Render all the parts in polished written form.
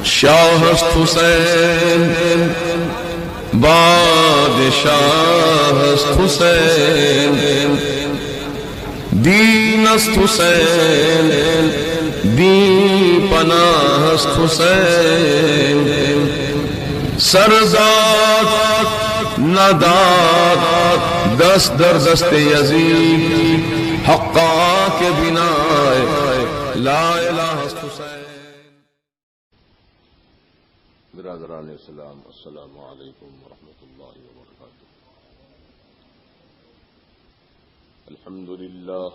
شاہ است حسین بادشاہ است حسین دین است حسین دین پناہ است حسین سرزاد نداد دست در دست یزید حقا کے بنا لا الہ است حسین. برادران اسلام السلام علیکم ورحمۃ اللہ وبرکاتہ. الحمد للہ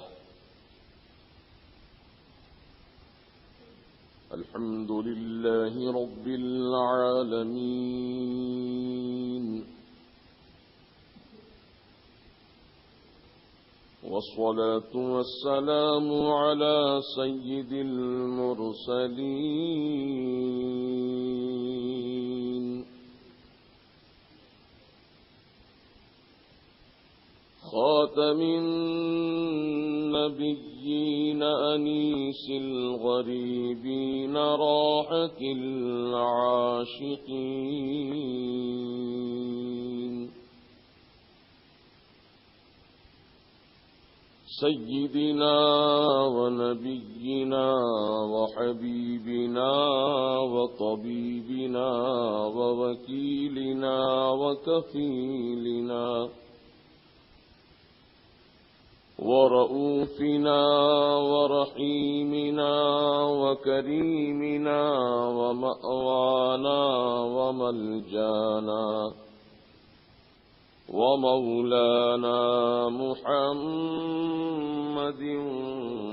رب العالمین والصلاة والسلام على سيد المرسلين خاتم النبيين أنيس الغريبين راحة العاشقين سيدنا ونبينا وحبيبنا وطبيبنا ووكيلنا وكفيلنا ورؤوفنا ورحيمنا وكريمنا ومأوانا وملجانا ومولانا محمد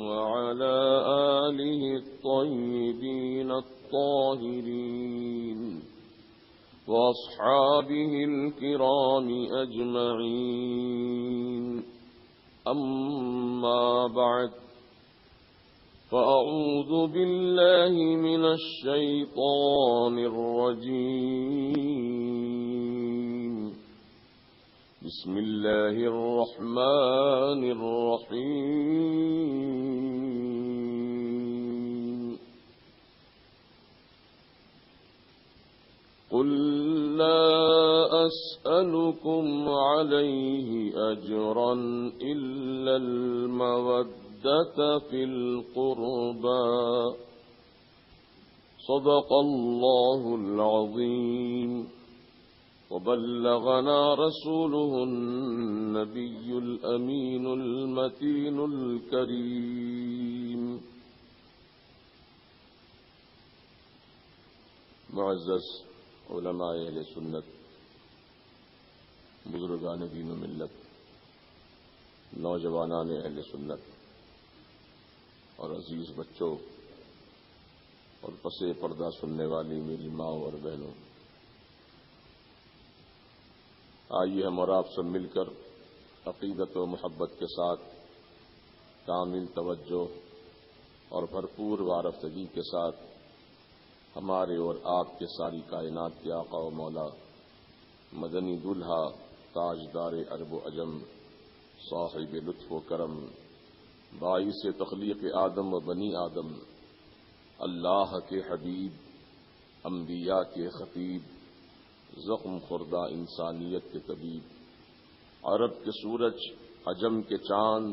وعلى آله الطيبين الطاهرين وأصحابه الكرام أجمعين. أما بعد فأعوذ بالله من الشيطان الرجيم. بسم الله الرحمن الرحيم. قل لا أسألكم عليه أجرا إلا المودة في القربى صدق الله العظيم وبلغنا رسوله النبي الأمين المتين الكريم. معزز علماء اہل سنت، بزرگان دین و ملت، نوجوانان اہل سنت اور عزیز بچوں اور پس پردہ سننے والی میری ماں اور بہنوں، آئیے ہم اور آپ سب مل کر عقیدت و محبت کے ساتھ کامل توجہ اور بھرپور وارفتگی کے ساتھ ہمارے اور آپ کے ساری کائنات کے آقا و مولا مدنی دلہا تاجدار عرب و عجم صاحب لطف و کرم باعث تخلیق آدم و بنی آدم اللہ کے حبیب انبیاء کے خطیب زخم خوردہ انسانیت کے طبیب عرب کے سورج عجم کے چاند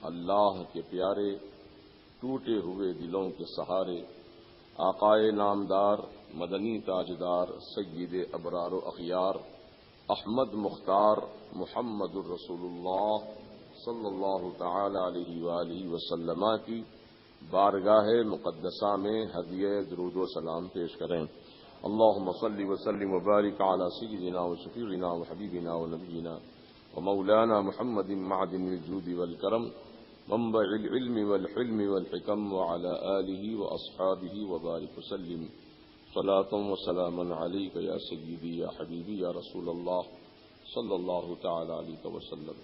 اللہ کے پیارے ٹوٹے ہوئے دلوں کے سہارے آقائے نامدار مدنی تاجدار سید ابرار و اخیار احمد مختار محمد الرسول اللہ صلی اللہ تعالی علیہ وآلہ وسلم کی بارگاہ مقدسہ میں ہدیہ درود و سلام پیش کریں. اللہم صلی وسلم وبارک علی سیدنا و شفیعنا و حبیبنا و نبینا و مولانا محمد معدن الجود والکرم منبع العلم والحلم والحکم وعلى آلہ واصحابہ وبارک وسلم صلاۃ و سلاما علیک یا سیدی یا حبیبی یا رسول اللہ صلی اللہ تعالی علیہ وسلم.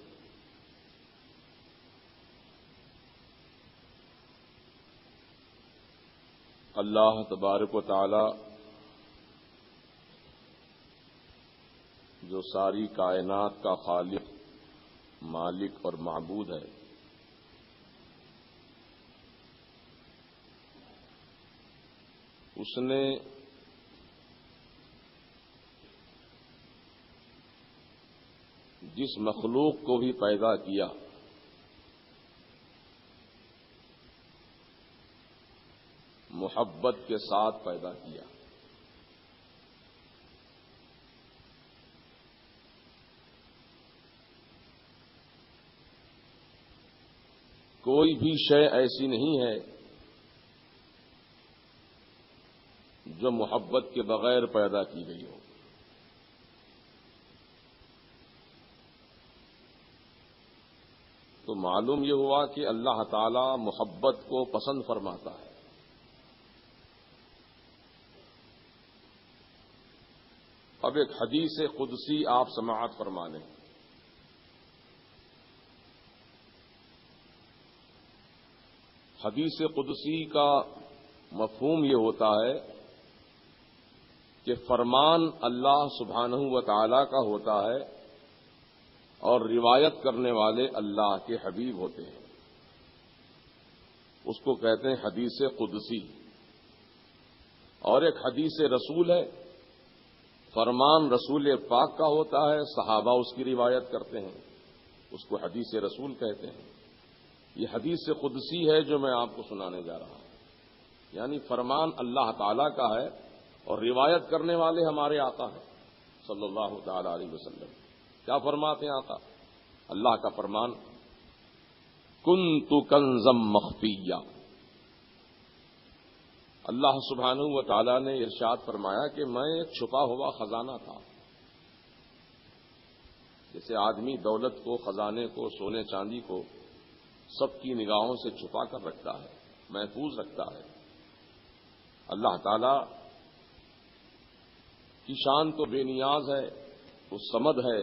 اللہ تبارک و تعالی جو ساری کائنات کا خالق، مالک اور معبود ہے، اس نے جس مخلوق کو بھی پیدا کیا محبت کے ساتھ پیدا کیا. کوئی بھی شے ایسی نہیں ہے جو محبت کے بغیر پیدا کی گئی ہو. تو معلوم یہ ہوا کہ اللہ تعالی محبت کو پسند فرماتا ہے. اب ایک حدیث قدسی آپ سماعت فرما لیں. حدیث قدسی کا مفہوم یہ ہوتا ہے کہ فرمان اللہ سبحانہ و تعالی کا ہوتا ہے اور روایت کرنے والے اللہ کے حبیب ہوتے ہیں. اس کو کہتے ہیں حدیث قدسی. اور ایک حدیث رسول ہے، فرمان رسول پاک کا ہوتا ہے، صحابہ اس کی روایت کرتے ہیں، اس کو حدیث رسول کہتے ہیں. یہ حدیث قدسی ہے جو میں آپ کو سنانے جا رہا ہوں. یعنی فرمان اللہ تعالی کا ہے اور روایت کرنے والے ہمارے آقا ہیں صلی اللہ تعالی علیہ وسلم. کیا فرماتے ہیں آقا؟ اللہ کا فرمان، کنت کنزا مخفیا. اللہ سبحانہ و تعالی نے ارشاد فرمایا کہ میں ایک چھپا ہوا خزانہ تھا. جیسے آدمی دولت کو، خزانے کو، سونے چاندی کو سب کی نگاہوں سے چھپا کر رکھتا ہے، محفوظ رکھتا ہے. اللہ تعالی کی شان تو بے نیاز ہے، وہ صمد ہے،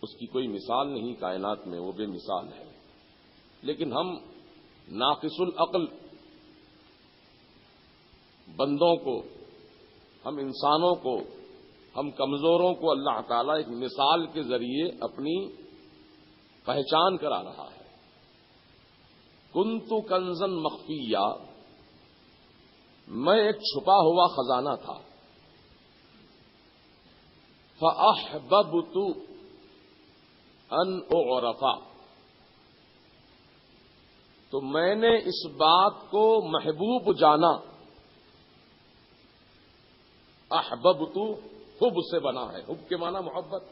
اس کی کوئی مثال نہیں کائنات میں، وہ بے مثال ہے. لیکن ہم ناقص العقل بندوں کو، ہم انسانوں کو، ہم کمزوروں کو اللہ تعالیٰ ایک مثال کے ذریعے اپنی پہچان کرا رہا ہے. کنت کنزن مخفیہ، میں ایک چھپا ہوا خزانہ تھا. فأحببت ان اعرف، تو میں نے اس بات کو محبوب جانا. احببت حب سے بنا ہے، حب کے معنی محبت.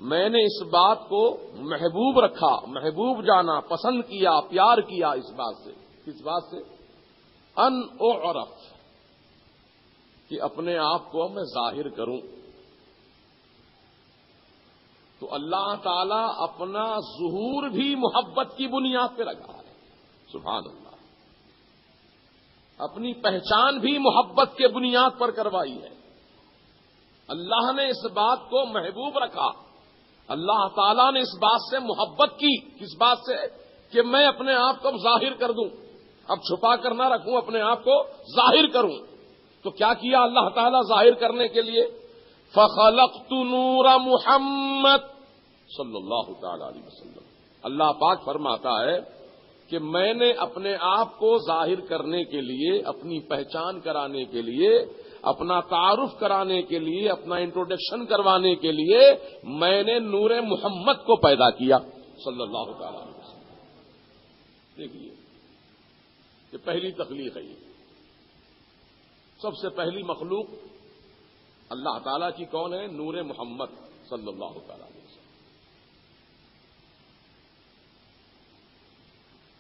میں نے اس بات کو محبوب رکھا، محبوب جانا، پسند کیا، پیار کیا اس بات سے. کس بات سے؟ ان اعرف، کہ اپنے آپ کو میں ظاہر کروں. تو اللہ تعالی اپنا ظہور بھی محبت کی بنیاد پہ رکھا ہے. سبحان اللہ. اپنی پہچان بھی محبت کے بنیاد پر کروائی ہے. اللہ نے اس بات کو محبوب رکھا. اللہ تعالیٰ نے اس بات سے محبت کی. کس بات سے؟ کہ میں اپنے آپ کو ظاہر کر دوں، اب چھپا کر نہ رکھوں، اپنے آپ کو ظاہر کروں. تو کیا کیا اللہ تعالیٰ ظاہر کرنے کے لیے؟ فخلقت نور محمد صلی اللہ تعالی علیہ وسلم. اللہ پاک فرماتا ہے کہ میں نے اپنے آپ کو ظاہر کرنے کے لیے، اپنی پہچان کرانے کے لیے، اپنا تعارف کرانے کے لیے، اپنا انٹروڈکشن کروانے کے لیے میں نے نور محمد کو پیدا کیا صلی اللہ تعالی علیہ وسلم. دیکھیے یہ پہلی تخلیق ہے. یہ سب سے پہلی مخلوق اللہ تعالی کی کون ہے؟ نور محمد صلی اللہ تعالی علیہ وسلم.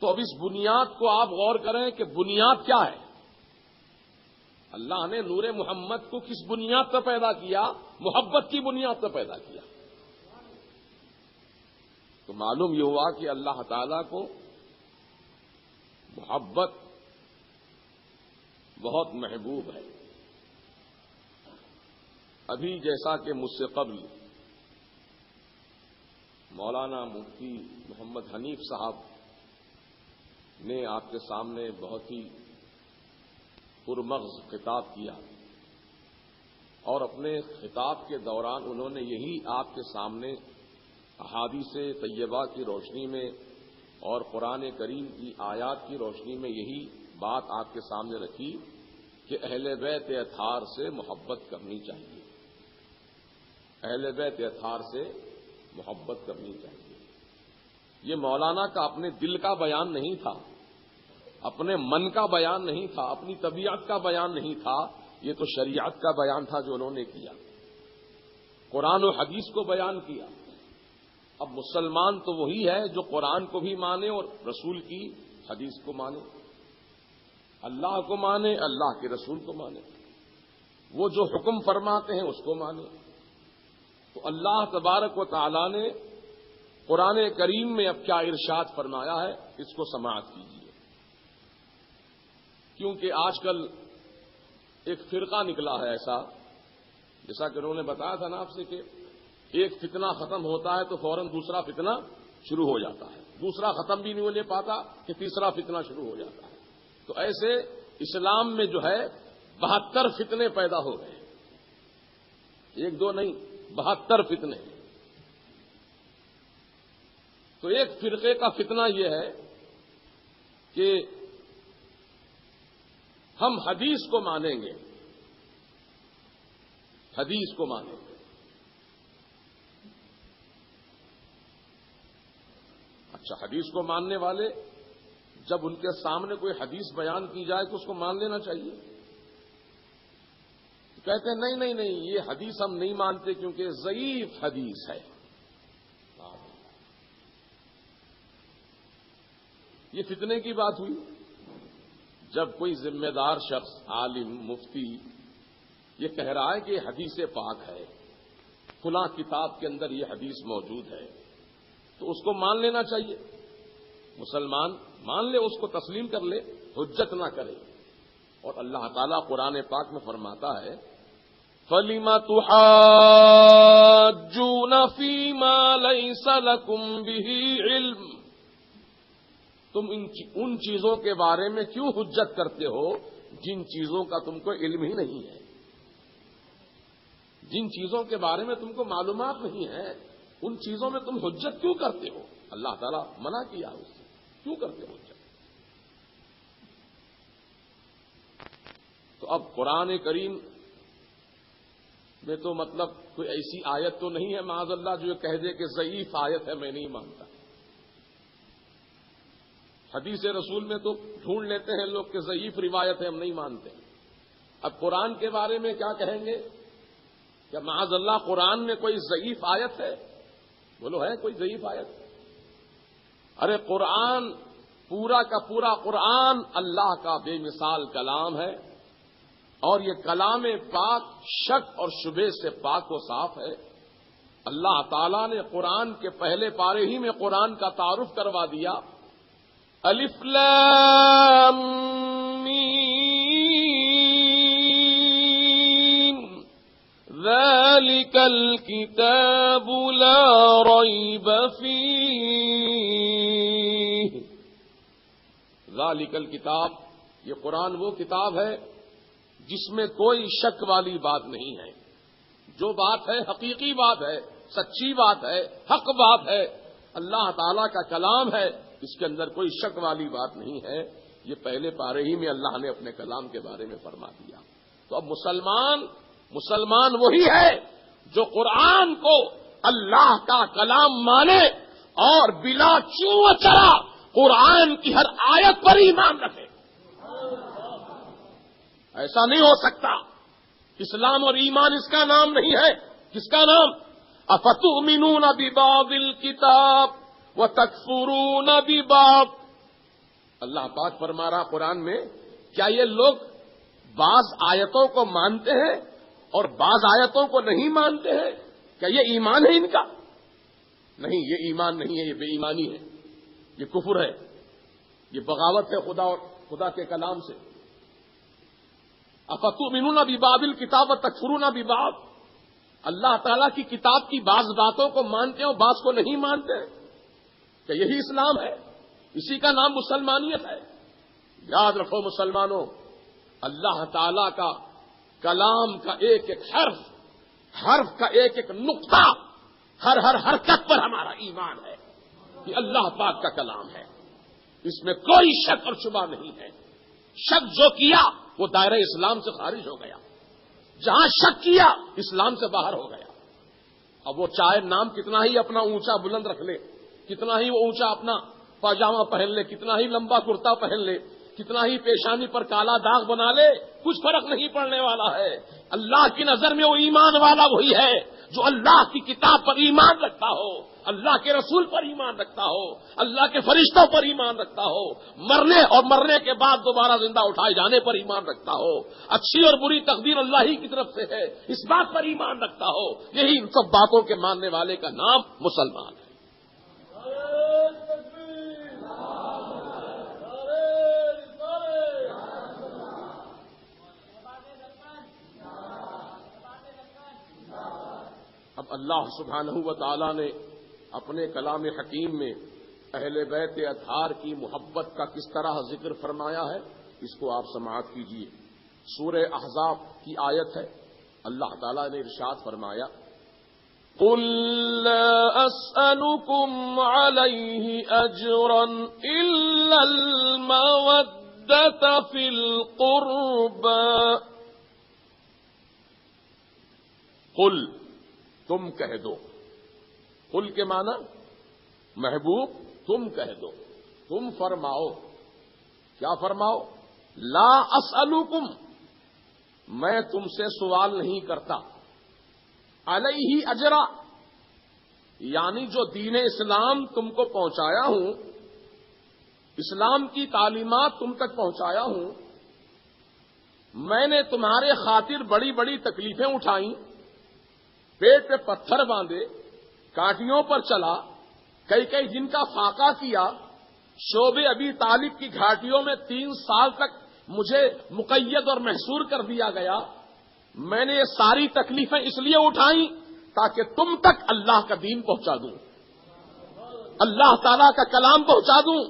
تو اب اس بنیاد کو آپ غور کریں کہ بنیاد کیا ہے. اللہ نے نور محمد کو کس بنیاد پر پیدا کیا؟ محبت کی بنیاد پر پیدا کیا. تو معلوم یہ ہوا کہ اللہ تعالی کو محبت بہت محبوب ہے. ابھی جیسا کہ مجھ سے قبل مولانا مفتی محمد حنیف صاحب نے آپ کے سامنے بہت ہی پرمغز خطاب کیا، اور اپنے خطاب کے دوران انہوں نے یہی آپ کے سامنے احادیث طیبہ کی روشنی میں اور قرآن کریم کی آیات کی روشنی میں یہی بات آپ کے سامنے رکھی کہ اہل بیت اطہار سے محبت کرنی چاہیے. اہل بیت اطہار سے محبت کرنی چاہیے۔ یہ مولانا کا اپنے دل کا بیان نہیں تھا، اپنے من کا بیان نہیں تھا، اپنی طبیعت کا بیان نہیں تھا، یہ تو شریعت کا بیان تھا جو انہوں نے کیا، قرآن و حدیث کو بیان کیا۔ اب مسلمان تو وہی ہے جو قرآن کو بھی مانے اور رسول کی حدیث کو مانے، اللہ کو مانے، اللہ کے رسول کو مانے، وہ جو حکم فرماتے ہیں اس کو مانے۔ تو اللہ تبارک و تعالی نے قرآن کریم میں اب کیا ارشاد فرمایا ہے، اس کو سماعت کیجیے، کیونکہ آج کل ایک فرقہ نکلا ہے ایسا، جیسا کہ انہوں نے بتایا تھا نا آپ سے کہ ایک فتنہ ختم ہوتا ہے تو فوراً دوسرا فتنہ شروع ہو جاتا ہے، دوسرا ختم بھی نہیں ہونے پاتا کہ تیسرا فتنہ شروع ہو جاتا ہے۔ تو ایسے اسلام میں جو ہے 72 فتنے پیدا ہو گئے، ایک دو نہیں، 72 فتنے۔ تو ایک فرقے کا فتنہ یہ ہے کہ ہم حدیث کو مانیں گے، حدیث کو مانیں گے۔ اچھا، حدیث کو ماننے والے جب ان کے سامنے کوئی حدیث بیان کی جائے تو اس کو مان لینا چاہیے۔ کہتے ہیں نہیں نہیں نہیں، یہ حدیث ہم نہیں مانتے کیونکہ ضعیف حدیث ہے۔ یہ فتنے کی بات ہوئی جب کوئی ذمہ دار شخص، عالم، مفتی یہ کہہ رہا ہے کہ یہ حدیث پاک ہے، فلاں کتاب کے اندر یہ حدیث موجود ہے، تو اس کو مان لینا چاہیے۔ مسلمان مان لے، اس کو تسلیم کر لے، حجت نہ کرے۔ اور اللہ تعالیٰ قرآن پاک میں فرماتا ہے فَلِمَ تُحَاجُّونَ فِي مَا لَيْسَ لَكُمْ بِهِ عِلْمٌ، تم ان چیزوں کے بارے میں کیوں حجت کرتے ہو جن چیزوں کا تم کو علم ہی نہیں ہے، جن چیزوں کے بارے میں تم کو معلومات نہیں ہے، ان چیزوں میں تم حجت کیوں کرتے ہو؟ اللہ تعالیٰ منع کیا اس سے، کیوں کرتے ہو حجت؟ تو اب قرآن کریم میں تو مطلب کوئی ایسی آیت تو نہیں ہے معاذ اللہ جو کہہ دے کہ ضعیف آیت ہے میں نہیں مانتا۔ حدیث رسول میں تو ڈھونڈ لیتے ہیں لوگ کہ ضعیف روایت ہے ہم نہیں مانتے۔ اب قرآن کے بارے میں کیا کہیں گے؟ کہ معاذ اللہ قرآن میں کوئی ضعیف آیت ہے؟ بولو ہے کوئی ضعیف آیت؟ ارے قرآن پورا کا پورا قرآن اللہ کا بے مثال کلام ہے، اور یہ کلام پاک شک اور شبہ سے پاک و صاف ہے۔ اللہ تعالیٰ نے قرآن کے پہلے پارے ہی میں قرآن کا تعارف کروا دیا، الف لام میم ذالک الکتاب لا ریب فیہ، ذالک الکتاب، یہ قرآن وہ کتاب ہے جس میں کوئی شک والی بات نہیں ہے، جو بات ہے حقیقی بات ہے، سچی بات ہے، حق بات ہے، اللہ تعالیٰ کا کلام ہے، اس کے اندر کوئی شک والی بات نہیں ہے۔ یہ پہلے پارے ہی میں اللہ نے اپنے کلام کے بارے میں فرما دیا۔ تو اب مسلمان وہی ہے جو قرآن کو اللہ کا کلام مانے اور بلا چوں چرا قرآن کی ہر آیت پر ایمان رکھے۔ ایسا نہیں ہو سکتا، اسلام اور ایمان اس کا نام نہیں ہے۔ کس کا نام؟ افتؤمنون ببعض الکتاب وتکفرون ببعض، اللہ پاک فرما رہا قرآن میں، کیا یہ لوگ بعض آیتوں کو مانتے ہیں اور بعض آیتوں کو نہیں مانتے ہیں؟ کیا یہ ایمان ہے ان کا؟ نہیں، یہ ایمان نہیں ہے، یہ بے ایمانی ہے، یہ کفر ہے، یہ بغاوت ہے خدا کے کلام سے۔ افتؤمنون ببعض الکتاب وتکفرون ببعض، اللہ تعالیٰ کی کتاب کی بعض باتوں کو مانتے ہیں اور بعض کو نہیں مانتے ہیں، کہ یہی اسلام ہے؟ اسی کا نام مسلمانیت ہے۔ یاد رکھو مسلمانوں، اللہ تعالیٰ کا کلام کا ایک ایک حرف کا ایک ایک نقطہ، ہر حرکت پر ہمارا ایمان ہے کہ اللہ پاک کا کلام ہے، اس میں کوئی شک اور شبہ نہیں ہے۔ شک جو کیا وہ دائرہ اسلام سے خارج ہو گیا، جہاں شک کیا اسلام سے باہر ہو گیا۔ اب وہ چاہے نام کتنا ہی اپنا اونچا بلند رکھ لے، کتنا ہی وہ اونچا اپنا پاجامہ پہن لے، کتنا ہی لمبا کرتا پہن لے، کتنا ہی پیشانی پر کالا داغ بنا لے، کچھ فرق نہیں پڑنے والا ہے۔ اللہ کی نظر میں وہ ایمان والا وہی ہے جو اللہ کی کتاب پر ایمان رکھتا ہو، اللہ کے رسول پر ایمان رکھتا ہو، اللہ کے فرشتوں پر ایمان رکھتا ہو، مرنے اور مرنے کے بعد دوبارہ زندہ اٹھائے جانے پر ایمان رکھتا ہو، اچھی اور بری تقدیر اللہ ہی کی طرف سے ہے اس بات پر ایمان رکھتا ہو۔ یہی ان سب باتوں کے ماننے والے کا نام مسلمان ہے۔ اب اللہ سبحانہ و تعالی نے اپنے کلام حکیم میں اہل بیت اطہار کی محبت کا کس طرح ذکر فرمایا ہے، اس کو آپ سماعت کیجیے۔ سورہ احزاب کی آیت ہے، اللہ تعالی نے ارشاد فرمایا، قُل لَّا أَسْأَلُكُمْ عَلَيْهِ أَجْرًا إِلَّا الْمَوَدَّةَ فِي الْقُرْبَى۔ قُل، تم کہہ دو، قل کے معنی محبوب تم کہہ دو، تم فرماؤ، کیا فرماؤ؟ لا اسألکم، میں تم سے سوال نہیں کرتا، علیہ اجرا، یعنی جو دین اسلام تم کو پہنچایا ہوں، اسلام کی تعلیمات تم تک پہنچایا ہوں، میں نے تمہارے خاطر بڑی بڑی تکلیفیں اٹھائیں، پیٹ پہ پتھر باندھے، کانٹیوں پر چلا، کئی کئی دن کا فاقہ کیا، شعب ابی طالب کی گھاٹیوں میں 3 سال تک مجھے مقید اور محصور کر دیا گیا۔ میں نے یہ ساری تکلیفیں اس لیے اٹھائیں تاکہ تم تک اللہ کا دین پہنچا دوں، اللہ تعالیٰ کا کلام پہنچا دوں،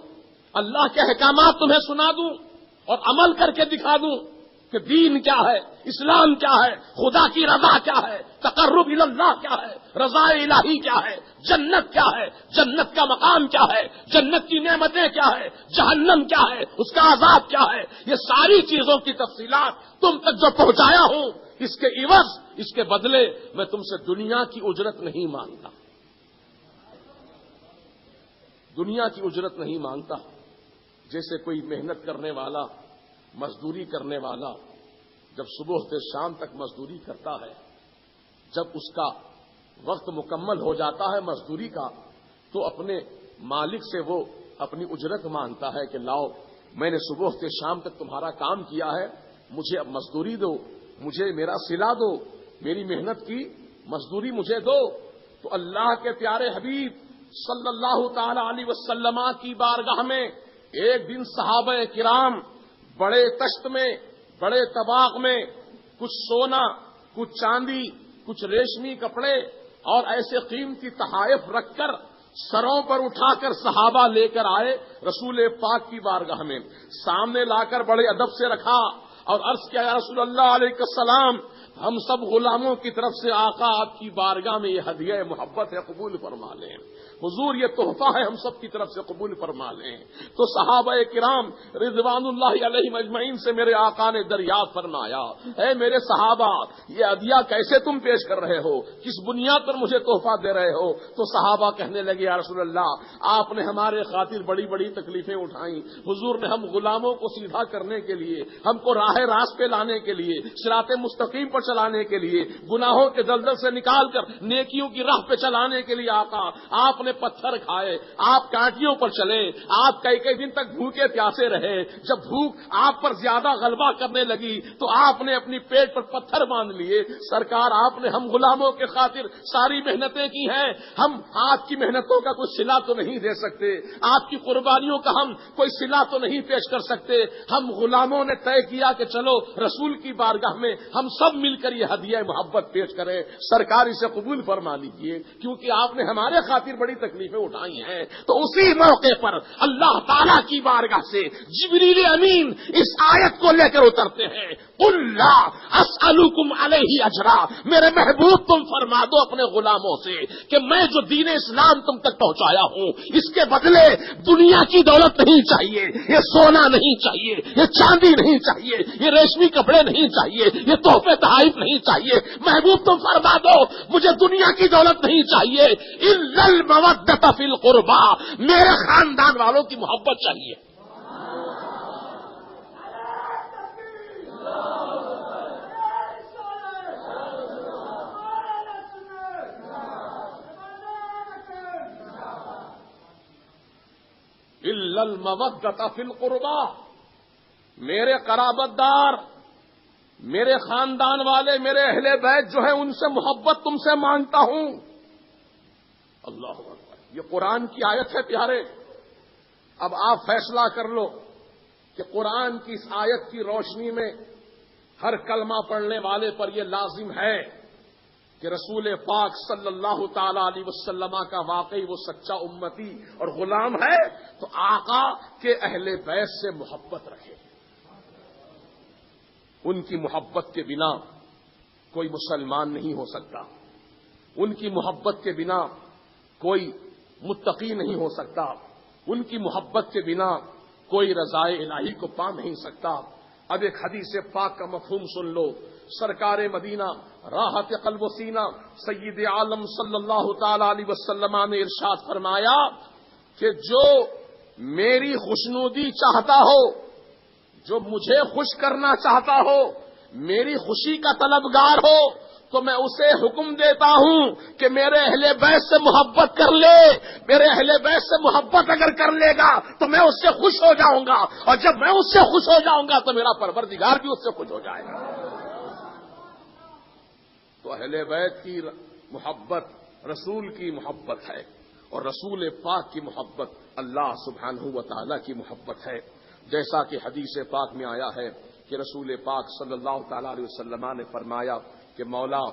اللہ کے احکامات تمہیں سنا دوں اور عمل کر کے دکھا دوں کہ دین کیا ہے، اسلام کیا ہے، خدا کی رضا کیا ہے، تقرب اللہ کیا ہے، رضا الہی کیا ہے، جنت کیا ہے، جنت کا مقام کیا ہے، جنت کی نعمتیں کیا ہے، جہنم کیا ہے، اس کا عذاب کیا ہے، یہ ساری چیزوں کی تفصیلات تم تک جو پہنچایا ہوں، اس کے عوض، اس کے بدلے میں تم سے دنیا کی اجرت نہیں مانگتا، دنیا کی اجرت نہیں مانگتا۔ جیسے کوئی محنت کرنے والا، مزدوری کرنے والا جب صبح سے شام تک مزدوری کرتا ہے، جب اس کا وقت مکمل ہو جاتا ہے مزدوری کا، تو اپنے مالک سے وہ اپنی اجرت مانگتا ہے کہ لاؤ، میں نے صبح سے شام تک تمہارا کام کیا ہے، مجھے اب مزدوری دو، مجھے میرا صلہ دو، میری محنت کی مزدوری مجھے دو۔ تو اللہ کے پیارے حبیب صلی اللہ تعالی علیہ وسلم کی بارگاہ میں ایک دن صحابہ کرام بڑے تشت میں، بڑے طباق میں کچھ سونا، کچھ چاندی، کچھ ریشمی کپڑے اور ایسے قیمتی تحائف رکھ کر سروں پر اٹھا کر صحابہ لے کر آئے رسول پاک کی بارگاہ میں، سامنے لا کر بڑے ادب سے رکھا اور عرض کیا، یا رسول اللہ علیہ السلام، ہم سب غلاموں کی طرف سے آقا آپ کی بارگاہ میں یہ ہدیہ محبت ہے، قبول فرما لیں حضور، یہ تحفہ ہے، ہم سب کی طرف سے قبول فرما لیں۔ تو صحابہ کرام رضوان اللہ علیہم اجمعین سے میرے آقا نے دریافت فرمایا، اے میرے صحابہ، یہ ہدیہ کیسے تم پیش کر رہے ہو، کس بنیاد پر مجھے تحفہ دے رہے ہو؟ تو صحابہ کہنے لگے، یا رسول اللہ، آپ نے ہمارے خاطر بڑی بڑی تکلیفیں اٹھائیں، حضور نے ہم غلاموں کو سیدھا کرنے کے لیے، ہم کو راہ راست پہ لانے کے لیے، صراط مستقیم پر چلانے کے لیے، گناہوں کے دلدل سے نکال کر نیکیوں کی راہ پہ چلانے کے لیے آقا آپ نے پتھر کھائے، آپ کانٹیوں پر چلے، آپ کئی کئی دن تک بھوکے پیاسے رہے، جب بھوک آپ پر زیادہ غلبہ کرنے لگی تو آپ نے اپنی پیٹ پر پتھر باندھ لیے۔ سرکار، آپ نے ہم غلاموں کے خاطر ساری محنتیں کی ہیں، ہم آپ کی محنتوں کا کوئی صلہ تو نہیں دے سکتے، آپ کی قربانیوں کا ہم کوئی صلہ تو نہیں پیش کر سکتے، ہم غلاموں نے طے کیا کہ چلو رسول کی بارگاہ میں ہم سب مل کر یہ ہدیہ محبت پیش کریں، سرکار اسے قبول فرما لیجیے، کیونکہ آپ نے ہمارے خاطر بڑی تکلیفیں اٹھائی ہیں۔ تو اسی موقع پر اللہ تعالیٰ کی بارگاہ سے جبریل امین اس آیت کو لے کر اترتے ہیں، قُل لَا أَسْأَلُكُمْ علیہ اجرا، میرے محبوب تم فرما دو اپنے غلاموں سے کہ میں جو دین اسلام تم تک پہنچایا ہوں اس کے بدلے دنیا کی دولت نہیں چاہیے، یہ سونا نہیں چاہیے، یہ چاندی نہیں چاہیے، یہ ریشمی کپڑے نہیں چاہیے، یہ تحفے تحائف نہیں چاہیے، محبوب تم فرما دو مجھے دنیا کی دولت نہیں چاہیے، الا المودۃ فی القربى، میرے خاندان والوں کی محبت چاہیے۔ الا المودۃ فی القربى، میرے قرابت دار، میرے خاندان والے، میرے اہل بیت جو ہے ان سے محبت تم سے مانگتا ہوں۔ اللہ اکبر، یہ قرآن کی آیت ہے پیارے۔ اب آپ فیصلہ کر لو کہ قرآن کی اس آیت کی روشنی میں ہر کلمہ پڑھنے والے پر یہ لازم ہے کہ رسول پاک صلی اللہ تعالی علیہ وسلم کا واقعی وہ سچا امتی اور غلام ہے تو آقا کے اہل بیت سے محبت رکھے۔ ان کی محبت کے بنا کوئی مسلمان نہیں ہو سکتا، ان کی محبت کے بنا کوئی متقی نہیں ہو سکتا، ان کی محبت کے بنا کوئی رضائے الہی کو پا نہیں سکتا۔ اب ایک حدیث پاک کا مفہوم سن لو۔ سرکار مدینہ راحت قلب و سینہ سید عالم صلی اللہ تعالی علیہ وسلم نے ارشاد فرمایا کہ جو میری خوشنودی چاہتا ہو، جو مجھے خوش کرنا چاہتا ہو، میری خوشی کا طلبگار ہو، تو میں اسے حکم دیتا ہوں کہ میرے اہل بیت سے محبت کر لے۔ میرے اہل بیت سے محبت اگر کر لے گا تو میں اس سے خوش ہو جاؤں گا، اور جب میں اس سے خوش ہو جاؤں گا تو میرا پروردگار بھی اس سے خوش ہو جائے گا۔ تو اہل بیت کی محبت رسول کی محبت ہے، اور رسول پاک کی محبت اللہ سبحانہ و تعالی کی محبت ہے۔ جیسا کہ حدیث پاک میں آیا ہے کہ رسول پاک صلی اللہ تعالی علیہ وسلم نے فرمایا کہ مولا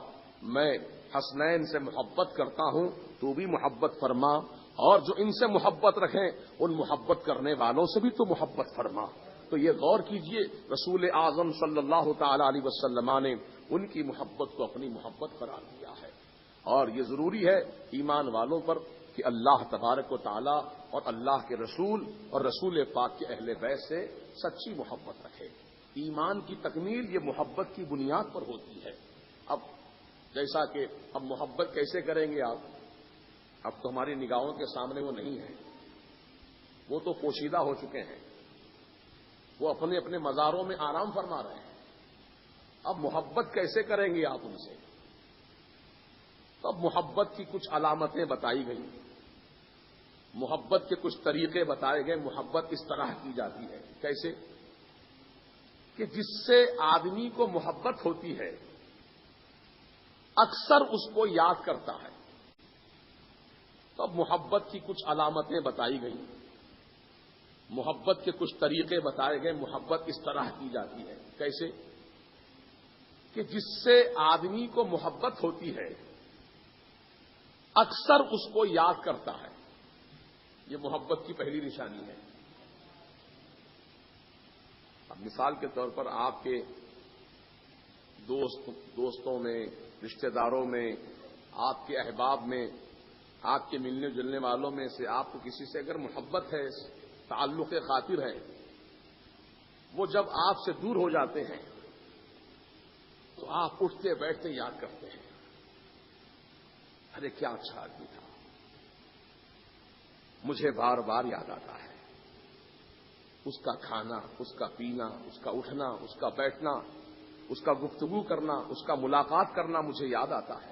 میں حسنین سے محبت کرتا ہوں، تو بھی محبت فرما، اور جو ان سے محبت رکھیں ان محبت کرنے والوں سے بھی تو محبت فرما۔ تو یہ غور کیجئے، رسول اعظم صلی اللہ تعالی علیہ وسلم نے ان کی محبت کو اپنی محبت قرار دیا ہے۔ اور یہ ضروری ہے ایمان والوں پر کہ اللہ تبارک و تعالی اور اللہ کے رسول اور رسول پاک کے اہل بیت سے سچی محبت رکھے۔ ایمان کی تکمیل یہ محبت کی بنیاد پر ہوتی ہے۔ اب جیسا کہ اب محبت کیسے کریں گے آپ؟ اب تو ہماری نگاہوں کے سامنے وہ نہیں ہے، وہ تو پوشیدہ ہو چکے ہیں، وہ اپنے اپنے مزاروں میں آرام فرما رہے ہیں۔ اب محبت کیسے کریں گے آپ ان سے؟ تو اب محبت کی کچھ علامتیں بتائی گئی، محبت کے کچھ طریقے بتائے گئے۔ محبت اس طرح کی جاتی ہے، کیسے کہ جس سے آدمی کو محبت ہوتی ہے اکثر اس کو یاد کرتا ہے۔ تو اب محبت کی کچھ علامتیں بتائی گئی، محبت کے کچھ طریقے بتائے گئے۔ محبت اس طرح کی جاتی ہے، کیسے کہ جس سے آدمی کو محبت ہوتی ہے اکثر اس کو یاد کرتا ہے۔ یہ محبت کی پہلی نشانی ہے۔ اب مثال کے طور پر آپ کے دوستوں میں، رشتہ داروں میں، آپ کے احباب میں، آپ کے ملنے جلنے والوں میں سے آپ کو کسی سے اگر محبت ہے، تعلق خاطر ہے، وہ جب آپ سے دور ہو جاتے ہیں تو آپ اٹھتے بیٹھتے یاد کرتے ہیں، ارے کیا اچھا آدمی تھا، مجھے بار بار یاد آتا ہے، اس کا کھانا، اس کا پینا، اس کا اٹھنا، اس کا بیٹھنا، اس کا گفتگو کرنا، اس کا ملاقات کرنا مجھے یاد آتا ہے۔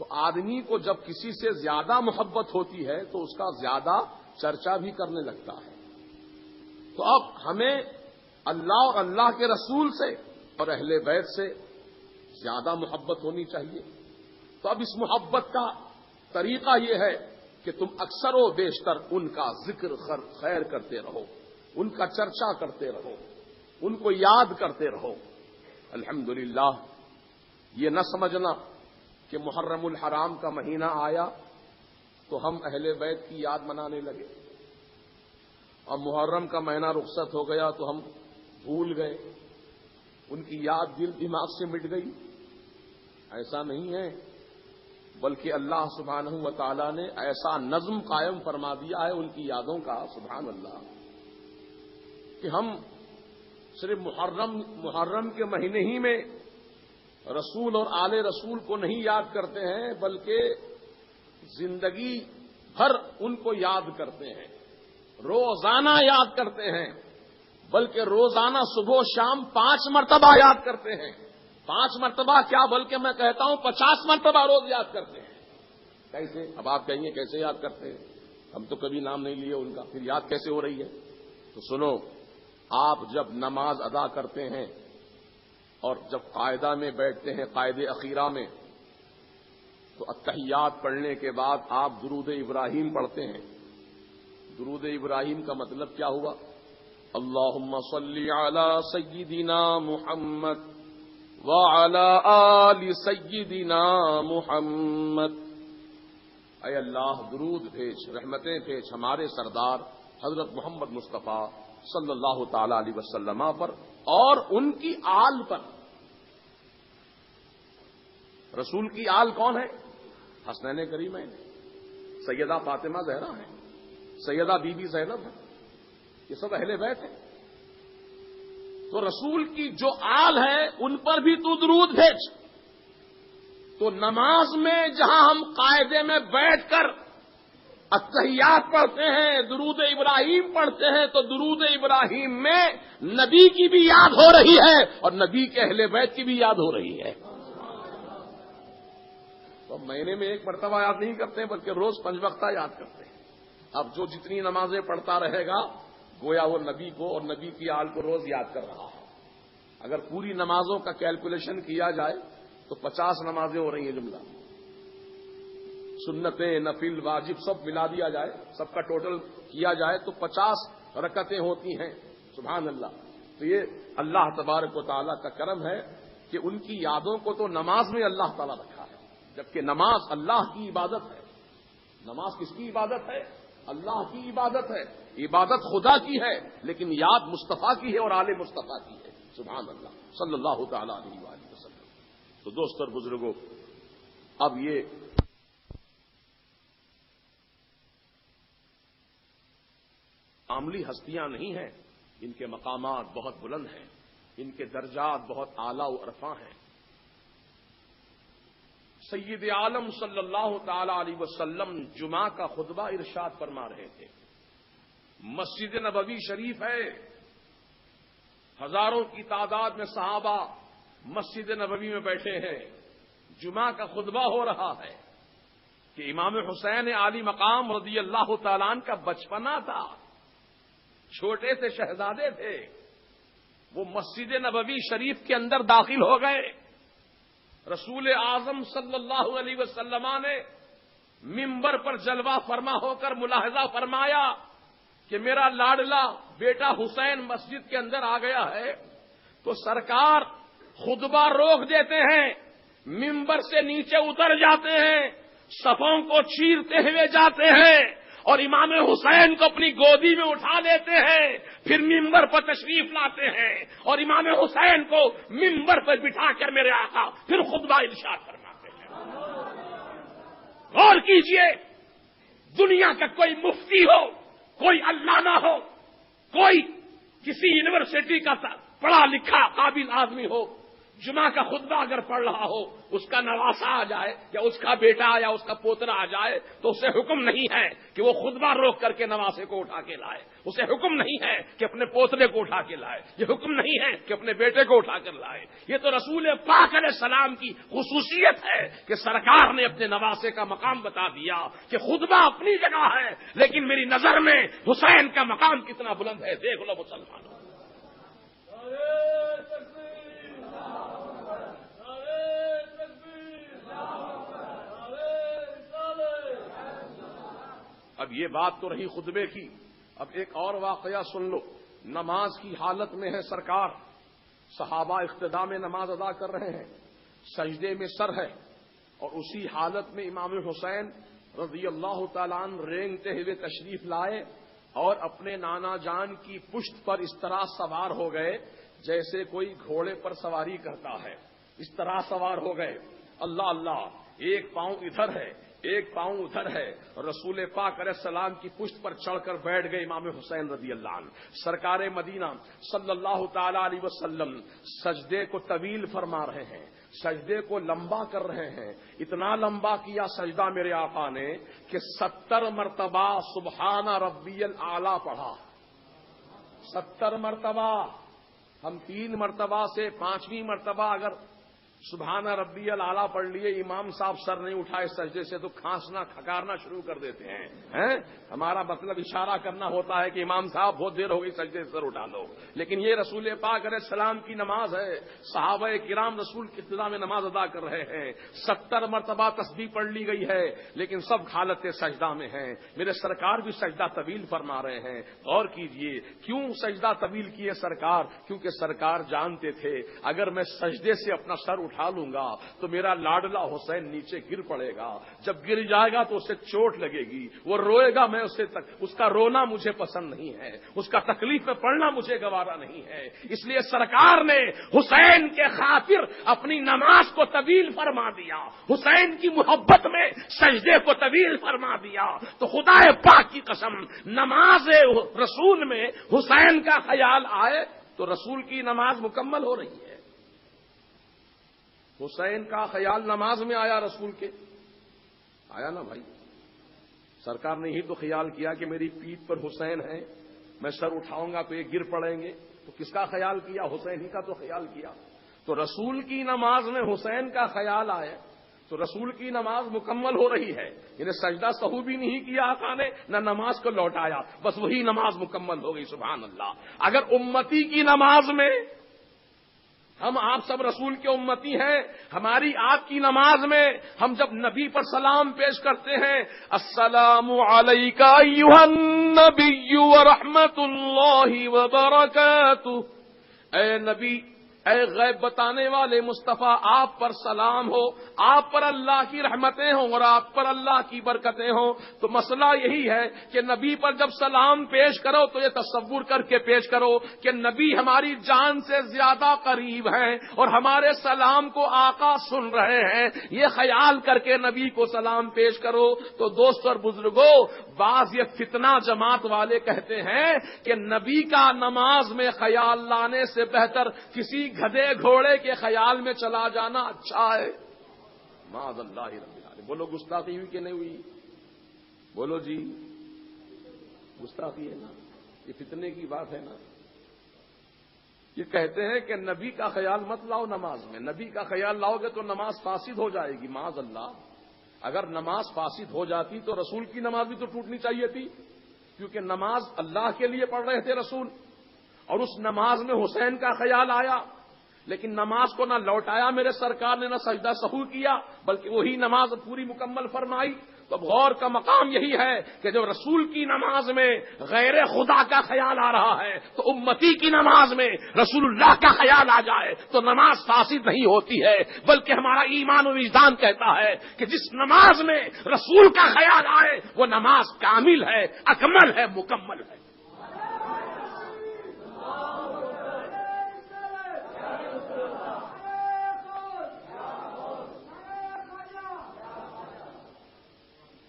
تو آدمی کو جب کسی سے زیادہ محبت ہوتی ہے تو اس کا زیادہ چرچا بھی کرنے لگتا ہے۔ تو اب ہمیں اللہ اور اللہ کے رسول سے اور اہل بیت سے زیادہ محبت ہونی چاہیے۔ تو اب اس محبت کا طریقہ یہ ہے کہ تم اکثر و بیشتر ان کا ذکر خیر کرتے رہو، ان کا چرچا کرتے رہو، ان کو یاد کرتے رہو۔ الحمدللہ، یہ نہ سمجھنا کہ محرم الحرام کا مہینہ آیا تو ہم اہل بیت کی یاد منانے لگے، اور محرم کا مہینہ رخصت ہو گیا تو ہم بھول گئے، ان کی یاد دل دماغ سے مٹ گئی۔ ایسا نہیں ہے، بلکہ اللہ سبحانہ و تعالی نے ایسا نظم قائم فرما دیا ہے ان کی یادوں کا، سبحان اللہ، کہ ہم صرف محرم کے مہینے ہی میں رسول اور آل رسول کو نہیں یاد کرتے ہیں، بلکہ زندگی بھر ان کو یاد کرتے ہیں، روزانہ یاد کرتے ہیں، بلکہ روزانہ صبح و شام 5 مرتبہ یاد کرتے ہیں۔ 5 مرتبہ کیا، بلکہ میں کہتا ہوں 50 مرتبہ روز یاد کرتے ہیں۔ کیسے؟ اب آپ کہیں گے کیسے یاد کرتے ہیں، ہم تو کبھی نام نہیں لیے ان کا، پھر یاد کیسے ہو رہی ہے؟ تو سنو، آپ جب نماز ادا کرتے ہیں اور جب قاعدہ میں بیٹھتے ہیں، قاعدے اخیرہ میں، تو اتحیات پڑھنے کے بعد آپ درود ابراہیم پڑھتے ہیں۔ درود ابراہیم کا مطلب کیا ہوا؟ اللہم صلی علی سیدنا محمد وعلی آل سیدنا محمد، اے اللہ درود بھیج، رحمتیں بھیج ہمارے سردار حضرت محمد مصطفیٰ صلی اللہ تعالی علیہ وسلم پر اور ان کی آل پر۔ رسول کی آل کون ہے؟ حسنین کریمین، سیدہ فاطمہ زہرا ہیں، سیدہ بی بی زینب ہیں، یہ سب اہل بیت ہیں۔ تو رسول کی جو آل ہے ان پر بھی تو درود بھیج۔ تو نماز میں جہاں ہم قاعدے میں بیٹھ کر اتحیات پڑھتے ہیں، درود ابراہیم پڑھتے ہیں، تو درود ابراہیم میں نبی کی بھی یاد ہو رہی ہے اور نبی کے اہل بیت کی بھی یاد ہو رہی ہے۔ تو مہینے میں 1 مرتبہ یاد نہیں کرتے بلکہ روز 5 وقتہ یاد کرتے ہیں۔ اب جو جتنی نمازیں پڑھتا رہے گا گویا وہ نبی کو اور نبی کی آل کو روز یاد کر رہا ہے۔ اگر پوری نمازوں کا کیلکولیشن کیا جائے تو 50 نمازیں ہو رہی ہیں جملہ، سنتیں، نفل، واجب سب ملا دیا جائے، سب کا ٹوٹل کیا جائے تو 50 رکعتیں ہوتی ہیں، سبحان اللہ۔ تو یہ اللہ تبارک و تعالیٰ کا کرم ہے کہ ان کی یادوں کو تو نماز میں اللہ تعالیٰ رکھا ہے، جبکہ نماز اللہ کی عبادت ہے۔ نماز کس کی عبادت ہے؟ اللہ کی عبادت ہے، عبادت خدا کی ہے، لیکن یاد مصطفیٰ کی ہے اور آل مصطفیٰ کی ہے، سبحان اللہ صلی اللہ تعالی علیہ وآلہ وسلم۔ تو دوست اور بزرگوں، اب یہ معمولی ہستیاں نہیں ہیں، ان کے مقامات بہت بلند ہیں، ان کے درجات بہت اعلیٰ و عرفاں ہیں۔ سید عالم صلی اللہ تعالی علیہ وسلم جمعہ کا خطبہ ارشاد فرما رہے تھے۔ مسجد نبوی شریف ہے، ہزاروں کی تعداد میں صحابہ مسجد نبوی میں بیٹھے ہیں، جمعہ کا خطبہ ہو رہا ہے کہ امام حسین عالی مقام رضی اللہ تعالیٰ عنہ کا بچپنا تھا، چھوٹے سے شہزادے تھے، وہ مسجد نبوی شریف کے اندر داخل ہو گئے۔ رسول اعظم صلی اللہ علیہ وسلم نے منبر پر جلوہ فرما ہو کر ملاحظہ فرمایا کہ میرا لاڈلا بیٹا حسین مسجد کے اندر آ گیا ہے، تو سرکار خطبہ روک دیتے ہیں، منبر سے نیچے اتر جاتے ہیں، صفوں کو چیرتے ہوئے جاتے ہیں اور امام حسین کو اپنی گودی میں اٹھا لیتے ہیں، پھر منبر پر تشریف لاتے ہیں اور امام حسین کو منبر پر بٹھا کر میرے آقا پھر خطبہ ارشاد فرماتے ہیں۔ غور کیجئے، دنیا کا کوئی مفتی ہو، کوئی علامہ ہو، کوئی کسی یونیورسٹی کا پڑھا لکھا قابل آدمی ہو، جمعہ کا خطبہ اگر پڑھ رہا ہو، اس کا نواسا آ جائے یا اس کا بیٹا یا اس کا پوترا آ جائے تو اسے حکم نہیں ہے کہ وہ خطبہ روک کر کے نواسے کو اٹھا کے لائے، اسے حکم نہیں ہے کہ اپنے پوترے کو اٹھا کے لائے، یہ حکم نہیں ہے کہ اپنے بیٹے کو اٹھا کر لائے۔ یہ تو رسول پاک علیہ السلام کی خصوصیت ہے کہ سرکار نے اپنے نواسے کا مقام بتا دیا کہ خطبہ اپنی جگہ ہے لیکن میری نظر میں حسین کا مقام کتنا بلند ہے، دیکھ لو مسلمانوں۔ اب یہ بات تو رہی خطبے کی، اب ایک اور واقعہ سن لو۔ نماز کی حالت میں ہے سرکار، صحابہ اقتداء میں نماز ادا کر رہے ہیں، سجدے میں سر ہے، اور اسی حالت میں امام حسین رضی اللہ تعالیٰ عنہ رینگتے ہوئے تشریف لائے اور اپنے نانا جان کی پشت پر اس طرح سوار ہو گئے جیسے کوئی گھوڑے پر سواری کرتا ہے، اس طرح سوار ہو گئے اللہ اللہ، ایک پاؤں ادھر ہے ایک پاؤں ادھر ہے، رسول پاک علیہ السلام کی پشت پر چڑھ کر بیٹھ گئے امام حسین رضی اللہ عنہ۔ سرکار مدینہ صلی اللہ تعالی علیہ وسلم سجدے کو طویل فرما رہے ہیں، سجدے کو لمبا کر رہے ہیں۔ اتنا لمبا کیا سجدہ میرے آقا نے کہ 70 مرتبہ سبحان ربی الاعلی پڑھا۔ 70 مرتبہ۔ ہم 3 مرتبہ سے 5ویں مرتبہ اگر سبحان ربی الاعلی پڑھ لیے، امام صاحب سر نہیں اٹھائے سجدے سے تو کھانسنا کھکارنا شروع کر دیتے ہیں۔ ہمارا مطلب اشارہ کرنا ہوتا ہے کہ امام صاحب بہت دیر ہو گئی، سجدے سے سر اٹھا لو۔ لیکن یہ رسول پاک علیہ السلام کی نماز ہے، صحابہ کرام رسول کی ابتدا میں نماز ادا کر رہے ہیں۔ 70 مرتبہ تسبیح پڑھ لی گئی ہے، لیکن سب حالت سجدہ میں ہیں۔ میرے سرکار بھی سجدہ طویل فرما رہے ہیں۔ غور کیجئے کیوں سجدہ طویل کیے سرکار؟ کیونکہ سرکار جانتے تھے اگر میں سجدے سے اپنا سر اٹھا لوں گا تو میرا لاڈلا حسین نیچے گر پڑے گا، جب گر جائے گا تو اسے چوٹ لگے گی، وہ روئے گا، میں اس کا رونا مجھے پسند نہیں ہے، اس کا تکلیف میں پڑنا مجھے گوارا نہیں ہے۔ اس لیے سرکار نے حسین کے خاطر اپنی نماز کو طویل فرما دیا، حسین کی محبت میں سجدے کو طویل فرما دیا۔ تو خدا پاک کی قسم، نماز رسول میں حسین کا خیال آئے تو رسول کی نماز مکمل ہو رہی ہے۔ حسین کا خیال نماز میں آیا، رسول کے آیا نا بھائی؟ سرکار نے ہی تو خیال کیا کہ میری پیٹھ پر حسین ہے، میں سر اٹھاؤں گا تو یہ گر پڑیں گے، تو کس کا خیال کیا؟ حسین ہی کا تو خیال کیا۔ تو رسول کی نماز میں حسین کا خیال آیا تو رسول کی نماز مکمل ہو رہی ہے۔ انہیں سجدہ سہو بھی نہیں کیا آقا نے، نہ نماز کو لوٹایا، بس وہی نماز مکمل ہو گئی۔ سبحان اللہ۔ اگر امتی کی نماز میں، ہم آپ سب رسول کے امتی ہیں، ہماری آپ کی نماز میں ہم جب نبی پر سلام پیش کرتے ہیں، السلام علیکہ ایھا النبی ورحمۃ اللہ وبرکاتہ، اے نبی، اے غیب بتانے والے مصطفیٰ، آپ پر سلام ہو، آپ پر اللہ کی رحمتیں ہوں اور آپ پر اللہ کی برکتیں ہوں۔ تو مسئلہ یہی ہے کہ نبی پر جب سلام پیش کرو تو یہ تصور کر کے پیش کرو کہ نبی ہماری جان سے زیادہ قریب ہیں اور ہمارے سلام کو آقا سن رہے ہیں، یہ خیال کر کے نبی کو سلام پیش کرو۔ تو دوست اور بزرگوں، بعض یہ فتنہ جماعت والے کہتے ہیں کہ نبی کا نماز میں خیال لانے سے بہتر کسی گدھے گھوڑے کے خیال میں چلا جانا اچھا ہے۔ معاذ اللہ رب العالمین۔ بولو گستاخی ہوئی کہ نہیں ہوئی؟ بولو جی، گستاخی ہے نا، یہ فتنے کی بات ہے نا۔ یہ کہتے ہیں کہ نبی کا خیال مت لاؤ نماز میں، نبی کا خیال لاؤ گے تو نماز فاسد ہو جائے گی۔ معاذ اللہ، اگر نماز فاسد ہو جاتی تو رسول کی نماز بھی تو ٹوٹنی چاہیے تھی، کیونکہ نماز اللہ کے لیے پڑھ رہے تھے رسول، اور اس نماز میں حسین کا خیال آیا، لیکن نماز کو نہ لوٹایا میرے سرکار نے، نہ سجدہ سہو کیا، بلکہ وہی نماز پوری مکمل فرمائی۔ تو غور کا مقام یہی ہے کہ جب رسول کی نماز میں غیر خدا کا خیال آ رہا ہے تو امتی کی نماز میں رسول اللہ کا خیال آ جائے تو نماز فاسد نہیں ہوتی ہے، بلکہ ہمارا ایمان و وجدان کہتا ہے کہ جس نماز میں رسول کا خیال آئے وہ نماز کامل ہے، اکمل ہے، مکمل ہے۔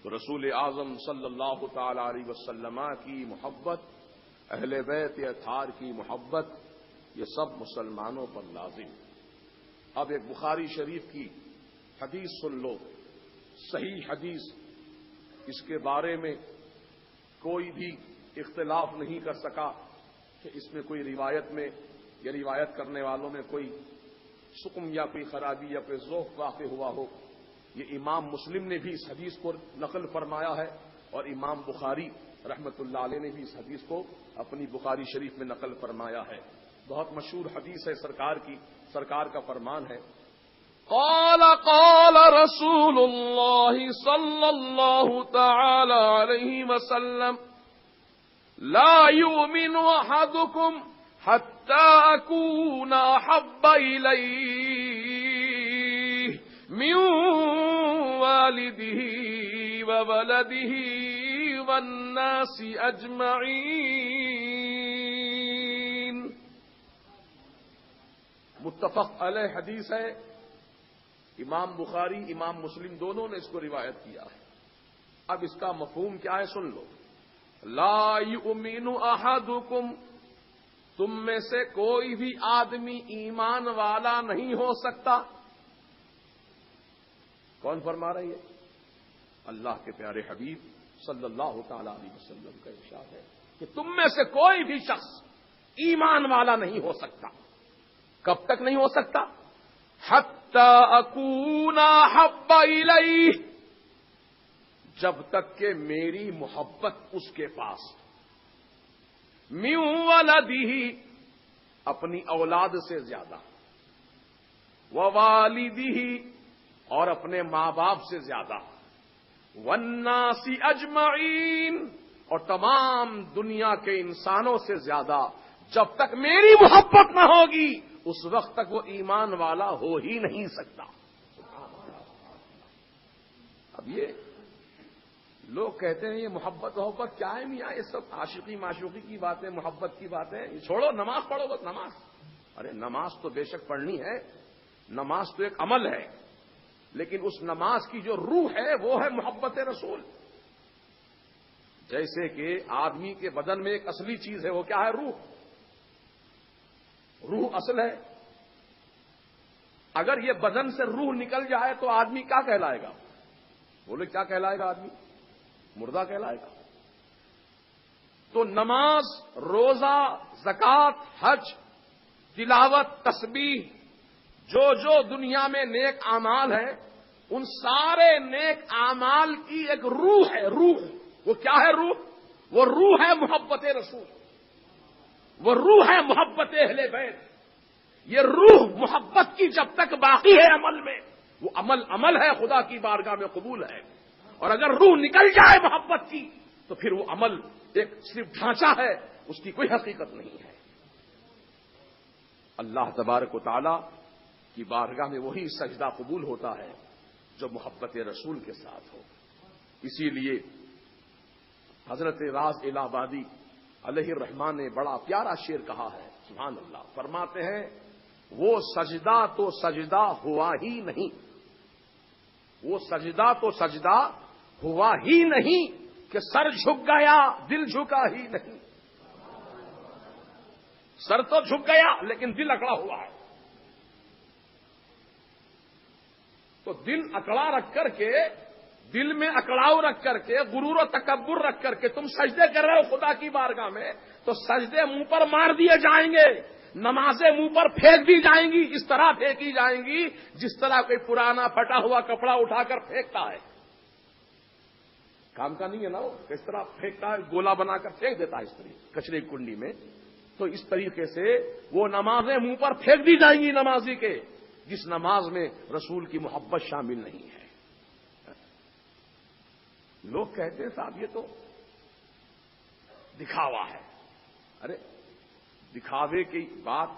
تو رسول اعظم صلی اللہ تعالی علیہ وسلم کی محبت، اہل بیت اطہار کی محبت، یہ سب مسلمانوں پر لازم۔ اب ایک بخاری شریف کی حدیث سن لو، صحیح حدیث، اس کے بارے میں کوئی بھی اختلاف نہیں کر سکا کہ اس میں کوئی روایت میں یا روایت کرنے والوں میں کوئی سقم یا کوئی خرابی یا کوئی ذوق واقع ہوا ہو۔ یہ امام مسلم نے بھی اس حدیث کو نقل فرمایا ہے اور امام بخاری رحمت اللہ علیہ نے بھی اس حدیث کو اپنی بخاری شریف میں نقل فرمایا ہے۔ بہت مشہور حدیث ہے سرکار کی، سرکار کا فرمان ہے، قال قال رسول اللہ صلی اللہ تعالی علیہ وسلم لا يؤمن احدكم حتى اكون احب اليه من والده وولده والناس اجمعین۔ متفق علیہ حدیث ہے، امام بخاری امام مسلم دونوں نے اس کو روایت کیا ہے. اب اس کا مفہوم کیا ہے سن لو. لا یؤمن احدکم، تم میں سے کوئی بھی آدمی ایمان والا نہیں ہو سکتا. کون فرما رہی ہے؟ اللہ کے پیارے حبیب صلی اللہ تعالی علیہ وسلم کا ارشاد ہے کہ تم میں سے کوئی بھی شخص ایمان والا نہیں ہو سکتا. کب تک نہیں ہو سکتا؟ حتی اکون احب الیہ، جب تک کہ میری محبت اس کے پاس من ولدہ، اپنی اولاد سے زیادہ، ووالدہ، اور اپنے ماں باپ سے زیادہ، والناس اجمعین، اور تمام دنیا کے انسانوں سے زیادہ. جب تک میری محبت نہ ہوگی اس وقت تک وہ ایمان والا ہو ہی نہیں سکتا. اب یہ لوگ کہتے ہیں یہ محبت کیا ہے میاں، یہ سب عاشقی معشوقی کی باتیں، محبت کی باتیں، یہ چھوڑو، نماز پڑھو بس. نماز، ارے نماز تو بے شک پڑھنی ہے، نماز تو ایک عمل ہے، لیکن اس نماز کی جو روح ہے وہ ہے محبت رسول. جیسے کہ آدمی کے بدن میں ایک اصلی چیز ہے، وہ کیا ہے؟ روح. روح اصل ہے. اگر یہ بدن سے روح نکل جائے تو آدمی کیا کہلائے گا؟ بولے کیا کہلائے گا؟ آدمی مردہ کہلائے گا. تو نماز، روزہ، زکوٰۃ، حج، تلاوت، تسبیح، جو دنیا میں نیک اعمال ہیں، ان سارے نیک اعمال کی ایک روح ہے. روح وہ کیا ہے؟ روح وہ روح ہے محبت رسول، وہ روح ہے محبت اہل بیت. یہ روح محبت کی جب تک باقی ہے عمل میں، وہ عمل ہے، خدا کی بارگاہ میں قبول ہے. اور اگر روح نکل جائے محبت کی تو پھر وہ عمل ایک صرف ڈھانچہ ہے، اس کی کوئی حقیقت نہیں ہے. اللہ تبارک و تعالی کی بارگاہ میں وہی سجدہ قبول ہوتا ہے جو محبت رسول کے ساتھ ہو. اسی لیے حضرت راز الہ آبادی علیہ الرحمٰن نے بڑا پیارا شعر کہا ہے. سبحان اللہ. فرماتے ہیں وہ سجدہ تو سجدہ ہوا ہی نہیں، وہ سجدہ تو سجدہ ہوا ہی نہیں کہ سر جھک گیا دل جھکا ہی نہیں. سر تو جھک گیا لیکن دل اکڑا ہوا ہے. تو دل اکڑا رکھ کر کے، دل میں اکڑاؤ رکھ کر کے، غرور و تکبر رکھ کر کے تم سجدے کر رہے ہو خدا کی بارگاہ میں، تو سجدے منہ پر مار دیے جائیں گے، نمازیں منہ پر پھینک دی جائیں گی. اس طرح پھینکی جائیں گی جس طرح کوئی پرانا پھٹا ہوا کپڑا اٹھا کر پھینکتا ہے. کام کا نہیں ہے نا وہ، کس طرح پھینکتا ہے، گولا بنا کر پھینک دیتا ہے اس طرح کچرے کی کنڈی میں. تو اس طریقے سے وہ نمازیں منہ پر پھینک دی جائیں گی نمازی کے، جس نماز میں رسول کی محبت شامل نہیں ہے. لوگ کہتے ہیں صاحب یہ تو دکھاوا ہے. ارے دکھاوے کی بات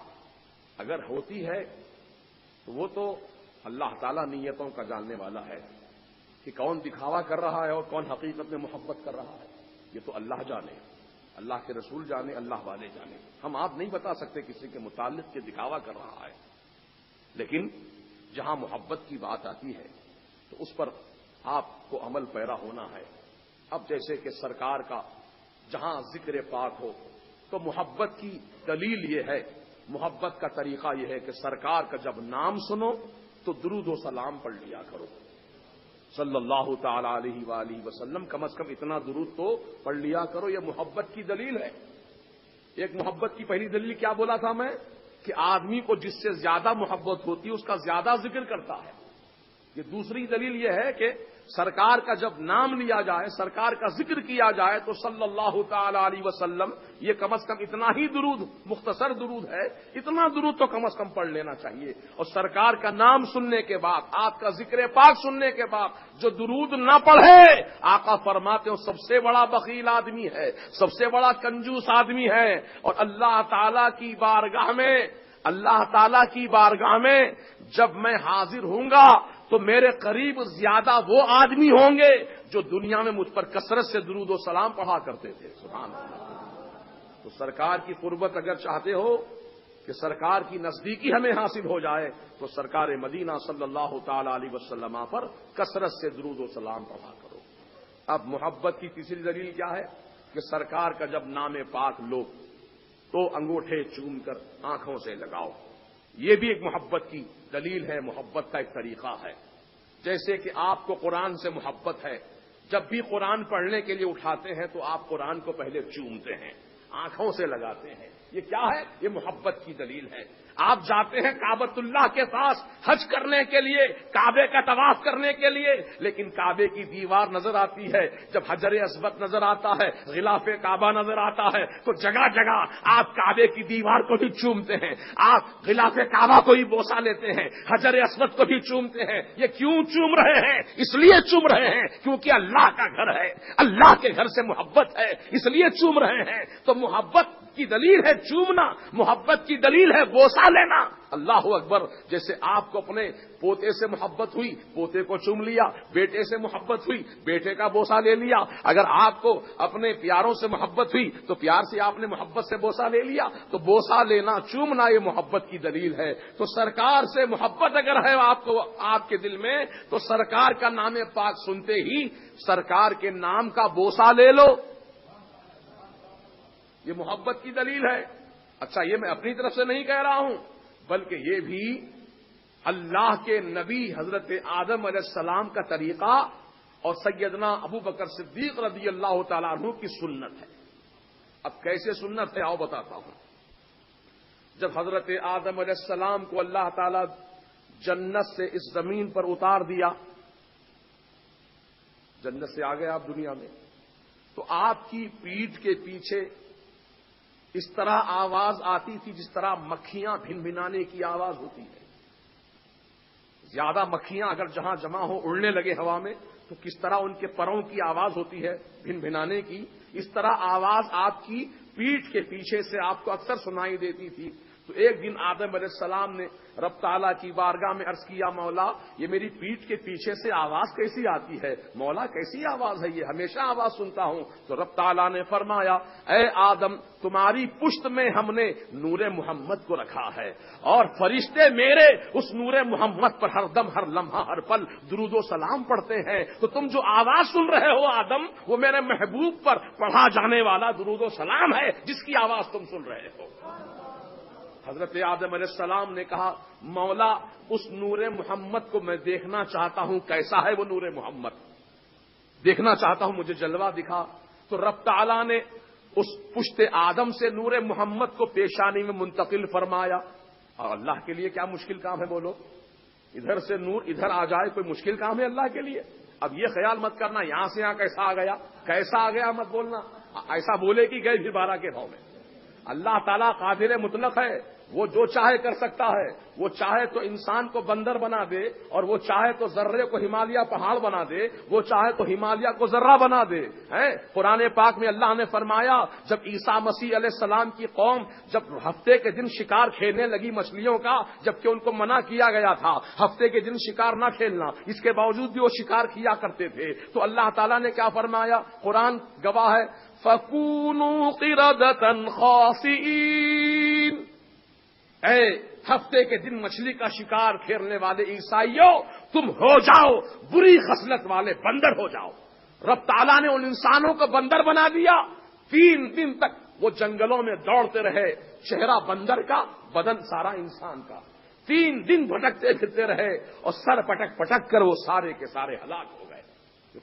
اگر ہوتی ہے تو وہ تو اللہ تعالیٰ نیتوں کا جاننے والا ہے کہ کون دکھاوا کر رہا ہے اور کون حقیقت میں محبت کر رہا ہے. یہ تو اللہ جانے، اللہ کے رسول جانے، اللہ والے جانے. ہم آپ نہیں بتا سکتے کسی کے متعلق کہ دکھاوا کر رہا ہے. لیکن جہاں محبت کی بات آتی ہے تو اس پر آپ کو عمل پیرا ہونا ہے. اب جیسے کہ سرکار کا جہاں ذکر پاک ہو تو محبت کی دلیل یہ ہے، محبت کا طریقہ یہ ہے کہ سرکار کا جب نام سنو تو درود و سلام پڑھ لیا کرو صلی اللہ تعالی علیہ وآلہ وسلم. کم از کم اتنا درود تو پڑھ لیا کرو. یہ محبت کی دلیل ہے. ایک محبت کی پہلی دلیل کیا بولا تھا میں؟ کہ آدمی کو جس سے زیادہ محبت ہوتی ہے اس کا زیادہ ذکر کرتا ہے. یہ دوسری دلیل یہ ہے کہ سرکار کا جب نام لیا جائے، سرکار کا ذکر کیا جائے تو صلی اللہ تعالی علیہ وسلم، یہ کم از کم اتنا ہی درود، مختصر درود ہے، اتنا درود تو کم از کم پڑھ لینا چاہیے. اور سرکار کا نام سننے کے بعد، آپ کا ذکر پاک سننے کے بعد جو درود نہ پڑھے، آقا فرماتے ہیں سب سے بڑا بخیل آدمی ہے، سب سے بڑا کنجوس آدمی ہے. اور اللہ تعالی کی بارگاہ میں جب میں حاضر ہوں گا تو میرے قریب زیادہ وہ آدمی ہوں گے جو دنیا میں مجھ پر کثرت سے درود و سلام پڑھا کرتے تھے. سبحان اللہ. تو سرکار کی قربت اگر چاہتے ہو کہ سرکار کی نزدیکی ہمیں حاصل ہو جائے تو سرکار مدینہ صلی اللہ تعالی علیہ وسلم پر کثرت سے درود و سلام پڑھا کرو۔ اب محبت کی تیسری دلیل کیا ہے کہ سرکار کا جب نام پاک لو تو انگوٹھے چوم کر آنکھوں سے لگاؤ۔ یہ بھی ایک محبت کی دلیل ہے، محبت کا ایک طریقہ ہے۔ جیسے کہ آپ کو قرآن سے محبت ہے، جب بھی قرآن پڑھنے کے لیے اٹھاتے ہیں تو آپ قرآن کو پہلے چومتے ہیں، آنکھوں سے لگاتے ہیں۔ یہ کیا ہے؟ یہ محبت کی دلیل ہے۔ آپ جاتے ہیں کعبۃ اللہ کے پاس حج کرنے کے لیے، کعبے کا طواف کرنے کے لیے، لیکن کعبے کی دیوار نظر آتی ہے، جب حجر اسود نظر آتا ہے، غلاف کعبہ نظر آتا ہے تو جگہ جگہ آپ کعبے کی دیوار کو بھی چومتے ہیں، آپ غلاف کعبہ کو بھی بوسہ لیتے ہیں، حجر اسود کو بھی چومتے ہیں۔ یہ کیوں چوم رہے ہیں؟ اس لیے چوم رہے ہیں کیونکہ اللہ کا گھر ہے، اللہ کے گھر سے محبت ہے، اس لیے چوم رہے ہیں۔ تو محبت کی دلیل ہے چومنا، محبت کی دلیل ہے بوسہ لینا۔ اللہ اکبر! جیسے آپ کو اپنے پوتے سے محبت ہوئی، پوتے کو چوم لیا، بیٹے سے محبت ہوئی، بیٹے کا بوسہ لے لیا۔ اگر آپ کو اپنے پیاروں سے محبت ہوئی تو پیار سے آپ نے محبت سے بوسہ لے لیا۔ تو بوسہ لینا، چومنا یہ محبت کی دلیل ہے۔ تو سرکار سے محبت اگر ہے آپ کے دل میں تو سرکار کا نام پاک سنتے ہی سرکار کے نام کا بوسہ لے لو، یہ محبت کی دلیل ہے۔ اچھا، یہ میں اپنی طرف سے نہیں کہہ رہا ہوں، بلکہ یہ بھی اللہ کے نبی حضرت آدم علیہ السلام کا طریقہ اور سیدنا ابو بکر صدیق رضی اللہ تعالیٰ عنہ کی سنت ہے۔ اب کیسے سنت ہے آؤ بتاتا ہوں۔ جب حضرت آدم علیہ السلام کو اللہ تعالیٰ جنت سے اس زمین پر اتار دیا، جنت سے آ گئے آپ دنیا میں، تو آپ کی پیٹھ کے پیچھے اس طرح آواز آتی تھی جس طرح مکھیاں بھن بھنانے کی آواز ہوتی ہے۔ زیادہ مکھیاں اگر جہاں جمع ہو اڑنے لگے ہوا میں تو کس طرح ان کے پروں کی آواز ہوتی ہے بھن بھنانے کی، اس طرح آواز آپ کی پیٹھ کے پیچھے سے آپ کو اکثر سنائی دیتی تھی۔ تو ایک دن آدم علیہ السلام نے رب تعالیٰ کی بارگاہ میں عرض کیا، مولا یہ میری پیٹھ کے پیچھے سے آواز کیسی آتی ہے؟ مولا کیسی آواز ہے یہ؟ ہمیشہ آواز سنتا ہوں۔ تو رب تعالیٰ نے فرمایا، اے آدم تمہاری پشت میں ہم نے نور محمد کو رکھا ہے، اور فرشتے میرے اس نور محمد پر ہر دم ہر لمحہ ہر پل درود و سلام پڑھتے ہیں۔ تو تم جو آواز سن رہے ہو آدم، وہ میرے محبوب پر پڑھا جانے والا درود و سلام ہے جس کی آواز تم سن رہے ہو۔ حضرت آدم علیہ السلام نے کہا، مولا اس نور محمد کو میں دیکھنا چاہتا ہوں، کیسا ہے وہ نور محمد؟ دیکھنا چاہتا ہوں، مجھے جلوہ دکھا۔ تو رب تعالیٰ نے اس پشت آدم سے نور محمد کو پیشانی میں منتقل فرمایا۔ اور اللہ کے لیے کیا مشکل کام ہے بولو؟ ادھر سے نور ادھر آ جائے کوئی مشکل کام ہے اللہ کے لیے؟ اب یہ خیال مت کرنا یہاں سے یہاں کیسا آ گیا، کیسا آ گیا مت بولنا، ایسا بولے کہ گئے بھی 12 کے بھاؤ میں۔ اللہ تعالیٰ قادر مطلق ہے، وہ جو چاہے کر سکتا ہے۔ وہ چاہے تو انسان کو بندر بنا دے، اور وہ چاہے تو ذرے کو ہمالیہ پہاڑ بنا دے، وہ چاہے تو ہمالیہ کو ذرہ بنا دے۔ قرآن پاک میں اللہ نے فرمایا، جب عیسیٰ مسیح علیہ السلام کی قوم جب ہفتے کے دن شکار کھیلنے لگی مچھلیوں کا، جبکہ ان کو منع کیا گیا تھا ہفتے کے دن شکار نہ کھیلنا، اس کے باوجود بھی وہ شکار کیا کرتے تھے۔ تو اللہ تعالیٰ نے کیا فرمایا؟ قرآن گواہ ہے، فَكُونُوا قِرَدَةً خَاسِئِينَ، اے ہفتے کے دن مچھلی کا شکار کھیلنے والے عیسائیوں، تم ہو جاؤ بری خصلت والے، بندر ہو جاؤ۔ رب تعالیٰ نے ان انسانوں کو بندر بنا دیا۔ 3 دن تک وہ جنگلوں میں دوڑتے رہے، چہرہ بندر کا، بدن سارا انسان کا۔ 3 دن بھٹکتے پھرتے رہے اور سر پٹک پٹک کر وہ سارے کے سارے ہلاک ہو گئے۔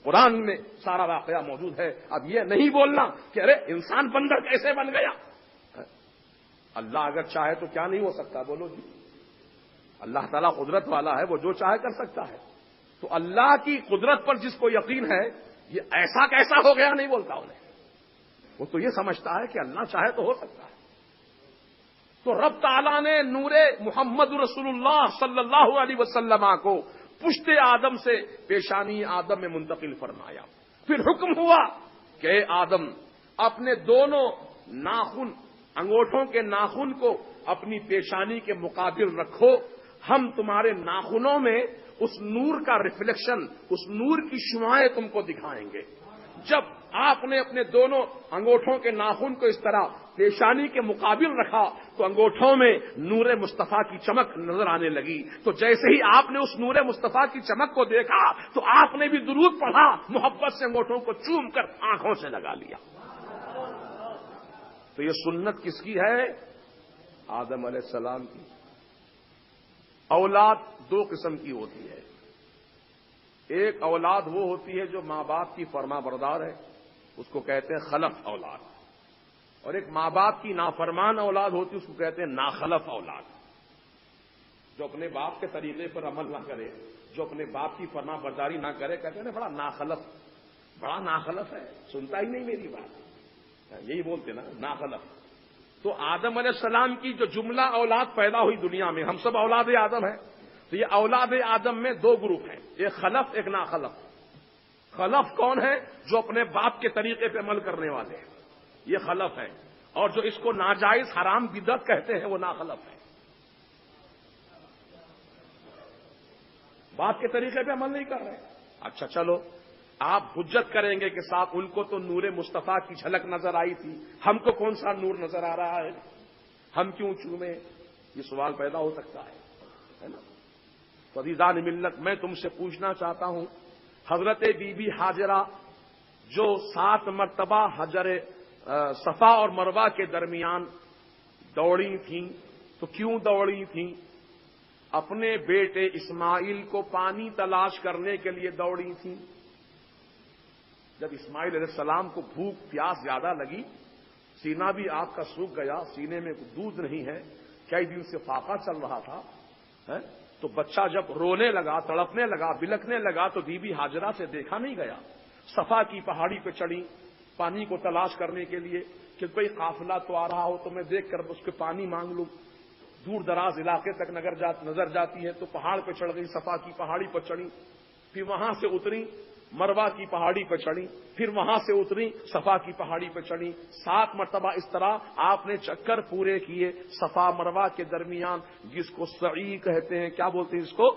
قرآن میں سارا واقعہ موجود ہے۔ اب یہ نہیں بولنا کہ ارے انسان بندر کیسے بن گیا۔ اللہ اگر چاہے تو کیا نہیں ہو سکتا بولو جی؟ اللہ تعالیٰ قدرت والا ہے، وہ جو چاہے کر سکتا ہے۔ تو اللہ کی قدرت پر جس کو یقین ہے، یہ ایسا کیسا ہو گیا نہیں بولتا انہیں، وہ تو یہ سمجھتا ہے کہ اللہ چاہے تو ہو سکتا ہے۔ تو رب تعالیٰ نے نور محمد رسول اللہ صلی اللہ علیہ وسلم کو پشت آدم سے پیشانی آدم میں منتقل فرمایا۔ پھر حکم ہوا کہ اے آدم اپنے دونوں ناخن، انگوٹھوں کے ناخن کو اپنی پیشانی کے مقابل رکھو، ہم تمہارے ناخنوں میں اس نور کا ریفلیکشن، اس نور کی شعاعیں تم کو دکھائیں گے۔ جب آپ نے اپنے دونوں انگوٹھوں کے ناخن کو اس طرح پیشانی کے مقابل رکھا تو انگوٹھوں میں نور مصطفیٰ کی چمک نظر آنے لگی. تو جیسے ہی آپ نے اس نور مصطفیٰ کی چمک کو دیکھا تو آپ نے بھی درود پڑھا, محبت سے انگوٹھوں کو چوم کر آنکھوں سے لگا لیا. تو یہ سنت کس کی ہے؟ آدم علیہ السلام کی. اولاد دو قسم کی ہوتی ہے. ایک اولاد وہ ہوتی ہے جو ماں باپ کی فرما بردار ہے, اس کو کہتے ہیں خلف اولاد. اور ایک ماں باپ کی نافرمان اولاد ہوتی ہے, اس کو کہتے ہیں ناخلف اولاد. جو اپنے باپ کے طریقے پر عمل نہ کرے, جو اپنے باپ کی فرما برداری نہ کرے, کہتے ہیں نا بڑا ناخلف ہے, سنتا ہی نہیں میری بات. یہی بولتے نا ناخلف. تو آدم علیہ السلام کی جو جملہ اولاد پیدا ہوئی دنیا میں, ہم سب اولاد آدم ہیں. تو یہ اولاد آدم میں دو گروپ ہیں, ایک خلف ایک ناخلف. خلف کون ہے؟ جو اپنے باپ کے طریقے پہ عمل کرنے والے ہیں, یہ خلف ہے. اور جو اس کو ناجائز حرام بدعت کہتے ہیں وہ ناخلف ہے. باپ کے طریقے پہ عمل نہیں کر رہے. اچھا چلو, آپ حجت کریں گے کہ صاحب ان کو تو نور مصطفیٰ کی جھلک نظر آئی تھی, ہم کو کون سا نور نظر آ رہا ہے, ہم کیوں چومیں؟ یہ سوال پیدا ہو سکتا ہے نا. فریضان ملت, میں تم سے پوچھنا چاہتا ہوں, حضرت بی بی حاجرہ جو 7 مرتبہ حجر صفا اور مروہ کے درمیان دوڑی تھیں, تو کیوں دوڑی تھیں؟ اپنے بیٹے اسماعیل کو پانی تلاش کرنے کے لیے دوڑی تھیں. جب اسماعیل علیہ السلام کو بھوک پیاس زیادہ لگی, سینہ بھی آپ کا سوکھ گیا, سینے میں دودھ نہیں ہے, کئی دن سے فاقہ چل رہا تھا, تو بچہ جب رونے لگا, تڑپنے لگا, بلکنے لگا, تو بی بی حاجرہ سے دیکھا نہیں گیا. صفا کی پہاڑی پہ چڑھی پانی کو تلاش کرنے کے لیے کہ کوئی قافلہ تو آ رہا ہو تو میں دیکھ کر اس کے پانی مانگ لوں. دور دراز علاقے تک نظر جاتی ہے, تو پہاڑ پہ چڑھ گئی, صفا کی پہاڑی پر چڑھی, پھر وہاں سے اتری, مروہ کی پہاڑی پہ چڑھی, پھر وہاں سے اتری, صفا کی پہاڑی پہ چڑھی. 7 مرتبہ اس طرح آپ نے چکر پورے کیے صفا مروہ کے درمیان, جس کو سعی کہتے ہیں. کیا بولتے ہیں اس کو؟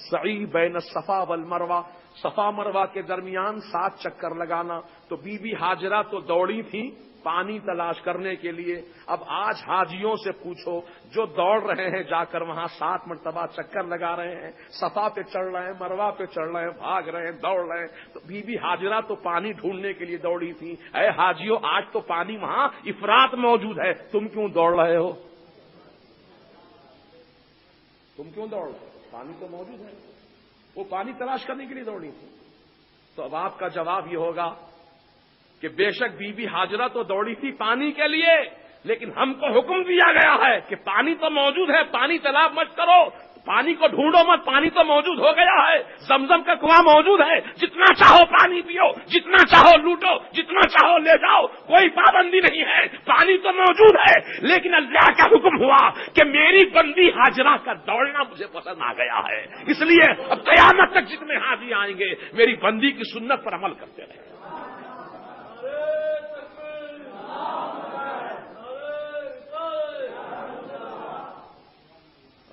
سعی بین الصفا والمروہ, صفا مروہ کے درمیان 7 چکر لگانا. تو بی بی حاجرہ تو دوڑی تھی پانی تلاش کرنے کے لیے. اب آج حاجیوں سے پوچھو جو دوڑ رہے ہیں, جا کر وہاں 7 مرتبہ چکر لگا رہے ہیں, صفا پہ چڑھ رہے ہیں, مروہ پہ چڑھ رہے ہیں, بھاگ رہے ہیں, دوڑ رہے ہیں, تو بی بی حاجرہ تو پانی ڈھونڈنے کے لیے دوڑی تھی. اے حاجیوں, آج تو پانی وہاں افراط موجود ہے, تم کیوں دوڑ رہے ہو؟ تم کیوں دوڑ رہے ہو؟ پانی تو موجود ہے. وہ پانی تلاش کرنے کے لیے دوڑی تھی. تو اب آپ کا جواب یہ ہوگا کہ بے شک بی بی حاجرہ تو دوڑی تھی پانی کے لیے, لیکن ہم کو حکم دیا گیا ہے کہ پانی تو موجود ہے, پانی تلاش مت کرو, پانی کو ڈھونڈو مت, پانی تو موجود ہو گیا ہے. زمزم کا کنواں موجود ہے, جتنا چاہو پانی پیو, جتنا چاہو لوٹو, جتنا چاہو لے جاؤ, کوئی پابندی نہیں ہے, پانی تو موجود ہے. لیکن اللہ کا حکم ہوا کہ میری بندی حاجرہ کا دوڑنا مجھے پسند آ گیا ہے, اس لیے اب قیامت تک جتنے حاجی آئیں گے میری بندی کی سنت پر عمل کرتے رہیں.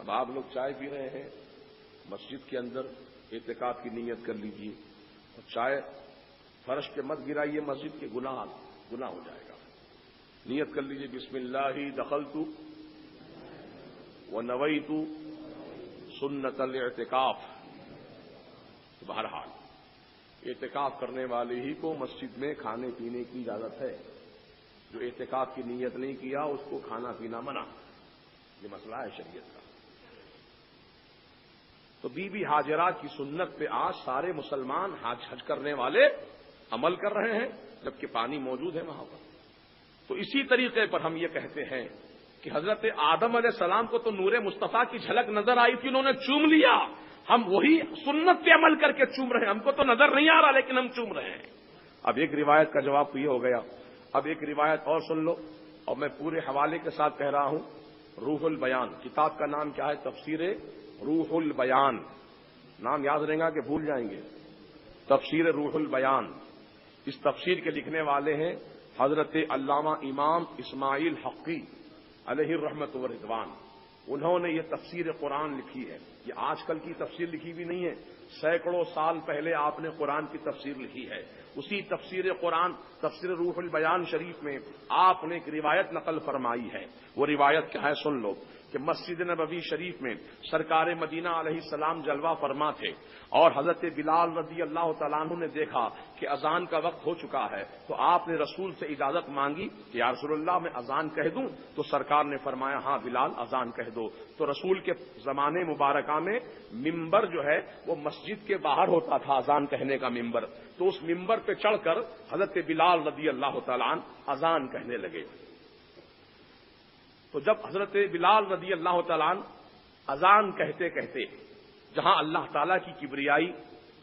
اب آپ لوگ چائے پی رہے ہیں, مسجد کے اندر اعتکاف کی نیت کر لیجیے, اور چائے فرش پہ مت گرائیے, مسجد کے گناہ ہو جائے گا. نیت کر لیجیے بسم اللہ دخلت ونویت سنت الاعتکاف. بہرحال اعتکاف کرنے والے ہی کو مسجد میں کھانے پینے کی اجازت ہے, جو اعتکاف کی نیت نہیں کیا اس کو کھانا پینا منع. یہ مسئلہ ہے شریعت کا. تو بی بی حاجرہ کی سنت پہ آج سارے مسلمان حج کرنے والے عمل کر رہے ہیں, جبکہ پانی موجود ہے وہاں پر. تو اسی طریقے پر ہم یہ کہتے ہیں کہ حضرت آدم علیہ السلام کو تو نور مصطفیٰ کی جھلک نظر آئی تھی, انہوں نے چوم لیا. ہم وہی سنت پہ عمل کر کے چوم رہے ہیں, ہم کو تو نظر نہیں آ رہا لیکن ہم چوم رہے ہیں. اب ایک روایت کا جواب تو یہ ہو گیا. اب ایک روایت اور سن لو, اور میں پورے حوالے کے ساتھ کہہ رہا ہوں. روح البیان کتاب کا نام کیا ہے؟ تفسیر روح البیان. نام یاد رہے گا کہ بھول جائیں گے؟ تفسیر روح البیان. اس تفسیر کے لکھنے والے ہیں حضرت علامہ امام اسماعیل حقی علیہ الرحمت و رضوان. انہوں نے یہ تفسیر قرآن لکھی ہے. یہ آج کل کی تفسیر لکھی بھی نہیں ہے، سینکڑوں سال پہلے آپ نے قرآن کی تفسیر لکھی ہے. اسی تفسیر قرآن، تفسیر روح البیان شریف میں آپ نے ایک روایت نقل فرمائی ہے. وہ روایت کیا ہے سن لو کہ مسجد نبوی شریف میں سرکار مدینہ علیہ السلام جلوہ فرما تھے اور حضرت بلال رضی اللہ تعالیٰ عنہ نے دیکھا کہ اذان کا وقت ہو چکا ہے تو آپ نے رسول سے اجازت مانگی کہ یا رسول اللہ میں اذان کہہ دوں؟ تو سرکار نے فرمایا ہاں بلال اذان کہہ دو. تو رسول کے زمانے مبارکہ میں ممبر جو ہے وہ مسجد کے باہر ہوتا تھا، اذان کہنے کا ممبر. تو اس ممبر پہ چڑھ کر حضرت بلال رضی اللہ تعالیٰ عنہ اذان کہنے لگے. تو جب حضرت بلال رضی اللہ تعالیٰ عنہ اذان کہتے کہتے جہاں اللہ تعالیٰ کی کبریائی،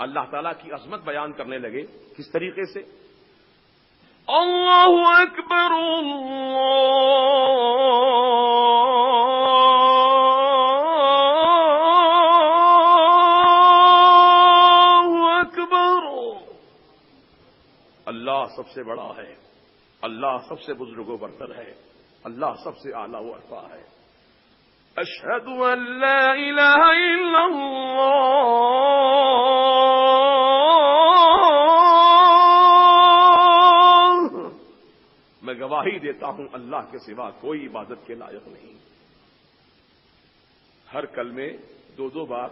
اللہ تعالیٰ کی عظمت بیان کرنے لگے، کس طریقے سے؟ اللہ اکبر اللہ اکبر، اللہ سب سے بڑا ہے، اللہ سب سے بزرگ و برتر ہے، اللہ سب سے اعلیٰ و ارفع ہے. اشہد ان لا الہ الا اللہ میں گواہی دیتا ہوں اللہ کے سوا کوئی عبادت کے لائق نہیں. ہر کلمے دو بار،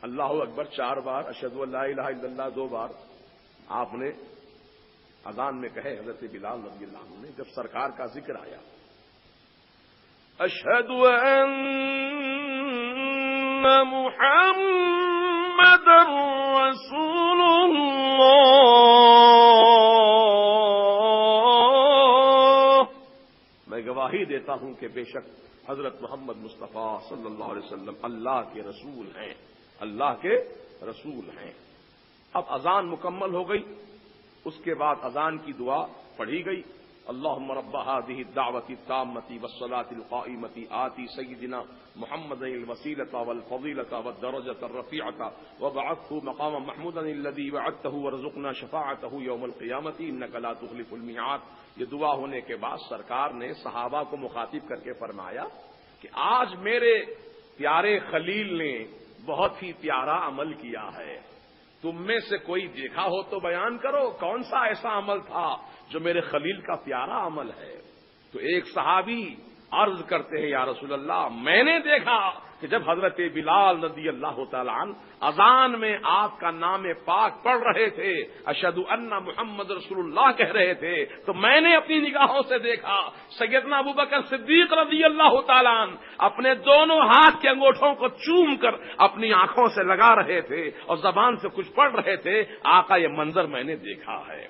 اللہ اکبر 4 بار، اشہد ان لا الہ الا اللہ 2 بار آپ نے اذان میں کہے حضرت بلال رضی اللہ عنہ نے. جب سرکار کا ذکر آیا اشہد ان محمد رسول اللہ، میں گواہی دیتا ہوں کہ بے شک حضرت محمد مصطفیٰ صلی اللہ علیہ وسلم اللہ کے رسول ہیں، اللہ کے رسول ہیں. اب اذان مکمل ہو گئی، اس کے بعد اذان کی دعا پڑھی گئی. اللہم رب هذه الدعوة التامة والصلاة القائمة آتی سیدنا محمد الوسیلة والفضیلة والدرجة الرفیعة وابعثه مقاما محمودا الذي وعدته وارزقنا شفاعته یوم القیامة انك لا تخلف الميعاد. یہ دعا ہونے کے بعد سرکار نے صحابہ کو مخاطب کر کے فرمایا کہ آج میرے پیارے خلیل نے بہت ہی پیارا عمل کیا ہے. تم میں سے کوئی دیکھا ہو تو بیان کرو، کون سا ایسا عمل تھا جو میرے خلیل کا پیارا عمل ہے؟ تو ایک صحابی عرض کرتے ہیں یا رسول اللہ میں نے دیکھا کہ جب حضرت بلال رضی اللہ تعالیٰ عنہ اذان میں آپ کا نام پاک پڑھ رہے تھے، اشہد ان محمد رسول اللہ کہہ رہے تھے، تو میں نے اپنی نگاہوں سے دیکھا سیدنا ابوبکر صدیق رضی اللہ تعالیٰ عنہ اپنے دونوں ہاتھ کے انگوٹھوں کو چوم کر اپنی آنکھوں سے لگا رہے تھے اور زبان سے کچھ پڑھ رہے تھے. آقا یہ منظر میں نے دیکھا ہے.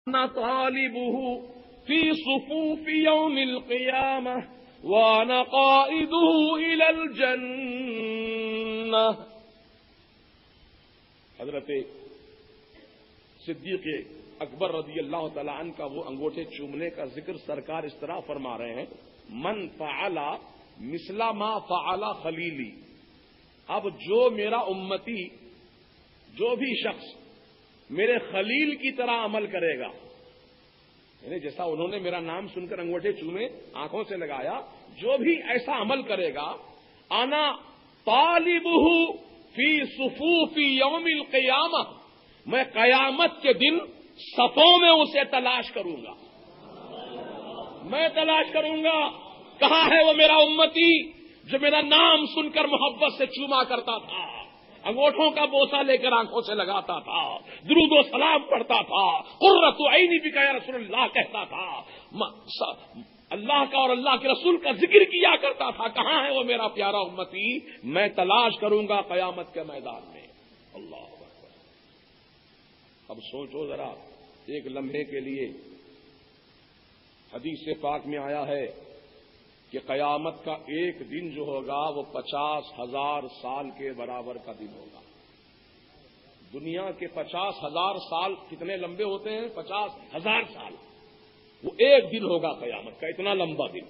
طالبه في صفوف يوم القيامة وانا قائده الى الجنة. حضرت صدیق اکبر رضی اللہ تعالیٰ عنہ کا وہ انگوٹھے چومنے کا ذکر سرکار اس طرح فرما رہے ہیں من فعل مثل ما فعل خلیلی. اب جو میرا امتی، جو بھی شخص میرے خلیل کی طرح عمل کرے گا، یعنی جیسا انہوں نے میرا نام سن کر انگوٹھے چومے، آنکھوں سے لگایا، جو بھی ایسا عمل کرے گا انا طالبہ فی صفوف یوم القیامہ، میں قیامت کے دن صفوں میں اسے تلاش کروں گا. میں تلاش کروں گا کہاں ہے وہ میرا امتی جو میرا نام سن کر محبت سے چوما کرتا تھا، انگوٹھوں کا بوسہ لے کر آنکھوں سے لگاتا تھا، درود و سلام پڑھتا تھا، قرۃ عینی بک یا رسول اللہ کہتا تھا، اللہ کا اور اللہ کے رسول کا ذکر کیا کرتا تھا. کہاں ہے وہ میرا پیارا امتی؟ میں تلاش کروں گا قیامت کے میدان میں. اللہ اکبر. اب سوچو ذرا ایک لمحے کے لیے، حدیث پاک میں آیا ہے کہ قیامت کا ایک دن جو ہوگا وہ 50,000 سال کے برابر کا دن ہوگا۔ دنیا کے 50,000 سال کتنے لمبے ہوتے ہیں؟ 50,000 سال۔ وہ ایک دن ہوگا قیامت کا، اتنا لمبا دن۔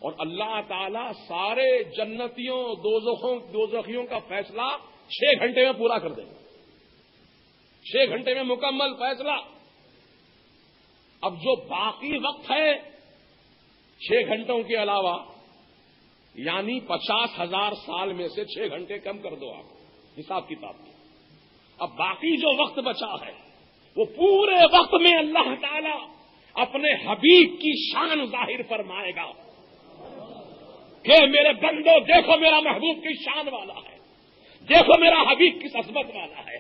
اور اللہ تعالی سارے جنتیوں دوزخیوں کا فیصلہ 6 گھنٹے میں پورا کر دیں گے۔ 6 گھنٹے میں مکمل فیصلہ۔ اب جو باقی وقت ہے 6 گھنٹوں کے علاوہ، یعنی 50,000 سال میں سے 6 گھنٹے کم کر دو آپ حساب کتاب کی۔ اب باقی جو وقت بچا ہے وہ پورے وقت میں اللہ تعالی اپنے حبیب کی شان ظاہر فرمائے گا کہ میرے بندو دیکھو میرا محبوب کی شان والا ہے، دیکھو میرا حبیب کس عظمت والا ہے۔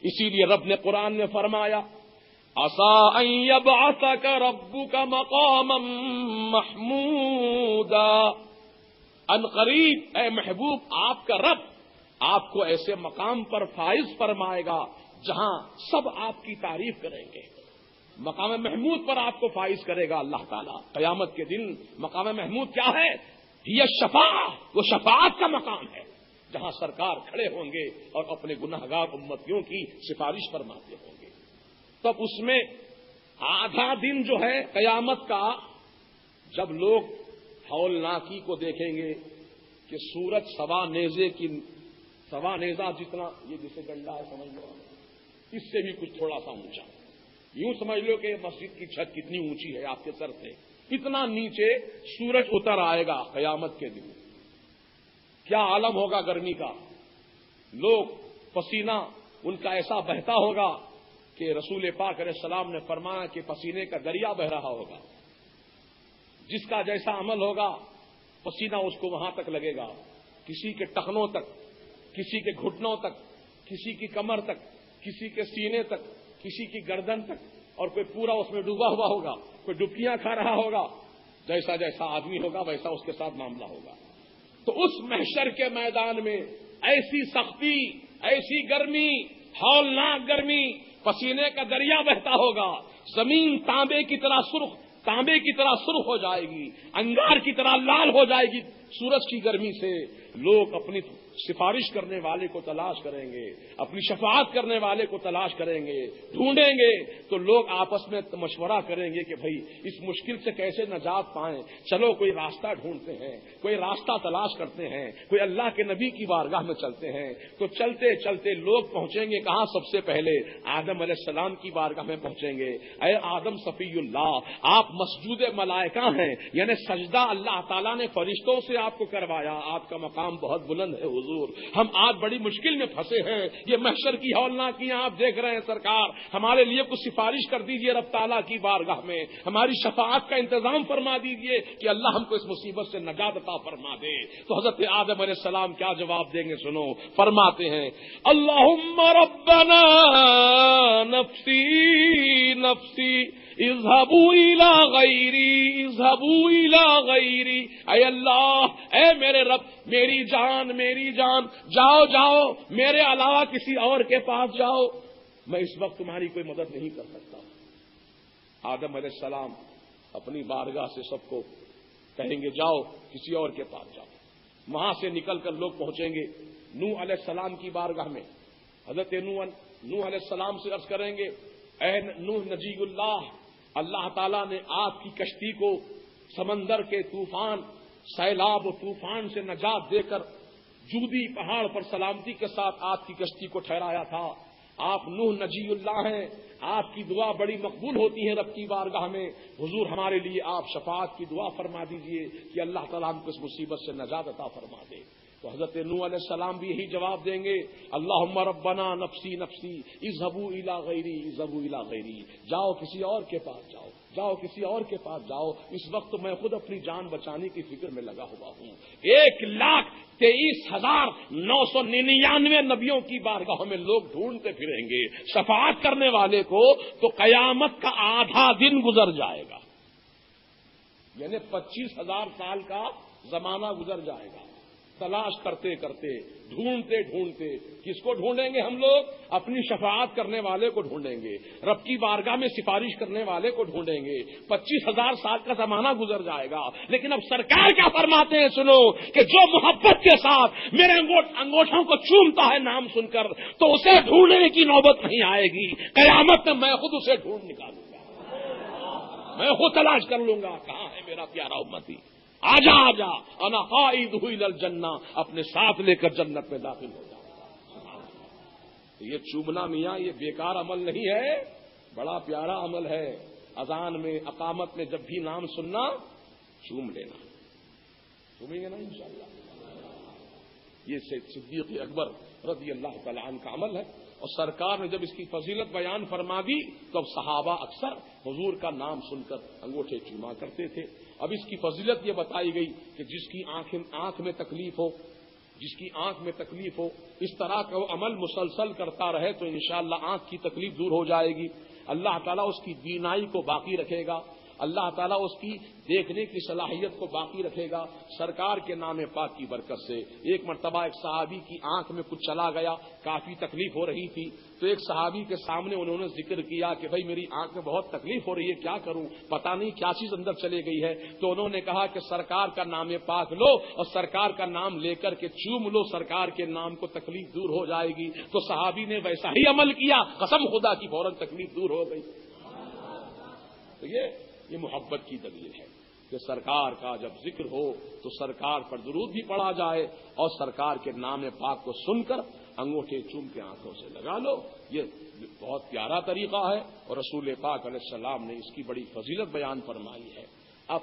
اسی لیے رب نے قرآن میں فرمایا عَسَىٰ أَن يَبْعَثَكَ رَبُّكَ مَقَامًا مَحْمُودًا، ان قریب اے محبوب آپ کا رب آپ کو ایسے مقام پر فائز فرمائے گا جہاں سب آپ کی تعریف کریں گے۔ مقام محمود پر آپ کو فائز کرے گا اللہ تعالیٰ قیامت کے دن۔ مقام محمود کیا ہے؟ یہ شفاعت، وہ شفاعت کا مقام ہے جہاں سرکار کھڑے ہوں گے اور اپنے گناہگار امتیوں کی سفارش فرماتے ہوں گے۔ تب اس میں آدھا دن جو ہے قیامت کا، جب لوگ ہولناکی کو دیکھیں گے کہ سورج سوا نیزہ جتنا، یہ جسے ڈنڈا ہے سمجھ لو، اس سے بھی کچھ تھوڑا سا اونچا، یوں سمجھ لو کہ مسجد کی چھت کتنی اونچی ہے آپ کے سر سے، اتنا نیچے سورج اتر آئے گا قیامت کے دن۔ کیا عالم ہوگا گرمی کا، لوگ پسینہ ان کا ایسا بہتا ہوگا کہ رسول پاک علیہ السلام نے فرمایا کہ پسینے کا دریا بہ رہا ہوگا۔ جس کا جیسا عمل ہوگا پسینہ اس کو وہاں تک لگے گا، کسی کے ٹخنوں تک، کسی کے گھٹنوں تک، کسی کی کمر تک، کسی کے سینے تک، کسی کی گردن تک، اور کوئی پورا اس میں ڈوبا ہوا ہوگا، کوئی ڈبکیاں کھا رہا ہوگا۔ جیسا جیسا آدمی ہوگا ویسا اس کے ساتھ معاملہ ہوگا۔ تو اس محشر کے میدان میں ایسی سختی، ایسی گرمی، ہولناک گرمی، پسینے کا دریا بہتا ہوگا، زمین تانبے کی طرح سرخ ہو جائے گی، انگار کی طرح لال ہو جائے گی سورج کی گرمی سے۔ لوگ اپنی سفارش کرنے والے کو تلاش کریں گے، اپنی شفاعت کرنے والے کو تلاش کریں گے، ڈھونڈیں گے۔ تو لوگ آپس میں مشورہ کریں گے کہ بھائی اس مشکل سے کیسے نجات پائیں، چلو کوئی راستہ ڈھونڈتے ہیں، کوئی راستہ تلاش کرتے ہیں، کوئی اللہ کے نبی کی بارگاہ میں چلتے ہیں۔ تو چلتے چلتے لوگ پہنچیں گے کہاں؟ سب سے پہلے آدم علیہ السلام کی بارگاہ میں پہنچیں گے۔ اے آدم صفی اللہ، آپ مسجود ملائکہ ہیں، یعنی سجدہ اللہ تعالیٰ نے فرشتوں سے آپ کو کروایا، آپ کا مقام بہت بلند ہے حضور، ہم آج بڑی مشکل میں پھنسے ہیں، یہ محشر کی ہولناکیاں آپ دیکھ رہے ہیں سرکار، ہمارے لیے کچھ سفارش کر دیجئے رب تعالیٰ کی بارگاہ میں، ہماری شفاعت کا انتظام فرما دیجئے کہ اللہ ہم کو اس مصیبت سے نجات عطا فرما دے۔ تو حضرت آدم علیہ السلام کیا جواب دیں گے سنو، فرماتے ہیں اللہم ربنا نفسی نفسی اذهبوا الى غیری اذهبوا الى غیری، اے اللہ، اے میرے رب، میری جان، جاؤ جاؤ، میرے علاوہ کسی اور کے پاس جاؤ، میں اس وقت تمہاری کوئی مدد نہیں کر سکتا۔ آدم علیہ السلام اپنی بارگاہ سے سب کو کہیں گے جاؤ کسی اور کے پاس جاؤ۔ وہاں سے نکل کر لوگ پہنچیں گے نوح علیہ السلام کی بارگاہ میں۔ حضرت نوح علیہ السلام سے عرض کریں گے اے نوح نجی اللہ، اللہ تعالیٰ نے آپ کی کشتی کو سمندر کے طوفان، سیلاب و طوفان سے نجات دے کر جودی پہاڑ پر سلامتی کے ساتھ آپ کی کشتی کو ٹھہرایا تھا۔ آپ نوح نجی اللہ ہیں، آپ کی دعا بڑی مقبول ہوتی ہے رب کی بارگاہ میں، حضور ہمارے لیے آپ شفاعت کی دعا فرما دیجئے کہ اللہ تعالیٰ ہم کو اس مصیبت سے نجات عطا فرما دے۔ تو حضرت نوح علیہ السلام بھی یہی جواب دیں گے اللہم ربنا نفسی نفسی اذهبوا الى غیری اذهبوا الى غیری، جاؤ کسی اور کے پاس جاؤ، جاؤ کسی اور کے پاس جاؤ، اس وقت میں خود اپنی جان بچانے کی فکر میں لگا ہوا ہوں۔ 1,23,999 نبیوں کی بارگاہوں میں لوگ ڈھونڈتے پھریں گے شفاعت کرنے والے کو، تو قیامت کا آدھا دن گزر جائے گا، یعنی 25,000 سال کا زمانہ گزر جائے گا۔ تلاش کرتے کرتے ڈھونڈتے ڈھونڈتے کس کو ڈھونڈیں گے ہم لوگ؟ اپنی شفاعت کرنے والے کو ڈھونڈیں گے، رب کی بارگاہ میں سفارش کرنے والے کو ڈھونڈیں گے۔ 25,000 سال کا زمانہ گزر جائے گا، لیکن اب سرکار کیا فرماتے ہیں سنو کہ جو محبت کے ساتھ میرے انگوٹھوں کو چومتا ہے نام سن کر، تو اسے ڈھونڈنے کی نوبت نہیں آئے گی، قیامت میں خود اسے ڈھونڈ نکالوں گا، میں خود تلاش کر لوں گا کہاں ہے میرا پیارا امتی، آجا آجا انا قائدہ الی الجنہ، اپنے ساتھ لے کر جنت میں داخل ہو جا۔ یہ چومنا میاں یہ بیکار عمل نہیں ہے، بڑا پیارا عمل ہے۔ اذان میں اقامت میں جب بھی نام سننا چوم لینا، چومیں گے نا انشاءاللہ۔ یہ صدیق اکبر رضی اللہ تعالی عنہ کا عمل ہے، اور سرکار نے جب اس کی فضیلت بیان فرما دی تو اب صحابہ اکثر حضور کا نام سن کر انگوٹھے چوما کرتے تھے۔ اب اس کی فضیلت یہ بتائی گئی کہ جس کی آنکھ میں تکلیف ہو، جس کی آنکھ میں تکلیف ہو، اس طرح کا وہ عمل مسلسل کرتا رہے تو انشاءاللہ آنکھ کی تکلیف دور ہو جائے گی، اللہ تعالیٰ اس کی بینائی کو باقی رکھے گا، اللہ تعالیٰ اس کی دیکھنے کی صلاحیت کو باقی رکھے گا۔ سرکار کے نام پاک کی برکت سے ایک مرتبہ ایک صحابی کی آنکھ میں کچھ چلا گیا، کافی تکلیف ہو رہی تھی، تو ایک صحابی کے سامنے انہوں نے ذکر کیا کہ بھائی میری آنکھ میں بہت تکلیف ہو رہی ہے، کیا کروں، پتہ نہیں کیا چیز اندر چلے گئی ہے۔ تو انہوں نے کہا کہ سرکار کا نام پاک لو اور سرکار کا نام لے کر کے چوم لو، سرکار کے نام کو تکلیف دور ہو جائے گی۔ تو صحابی نے ویسا ہی عمل کیا، قسم خدا کی فوراً تکلیف دور ہو گئی۔ تو یہ محبت کی دلیل ہے کہ سرکار کا جب ذکر ہو تو سرکار پر درود بھی پڑھا جائے، اور سرکار کے نام پاک کو سن کر انگوٹھے چوم کے آنکھوں سے لگا لو۔ یہ بہت پیارا طریقہ ہے، اور رسول پاک علیہ السلام نے اس کی بڑی فضیلت بیان فرمائی ہے۔ اب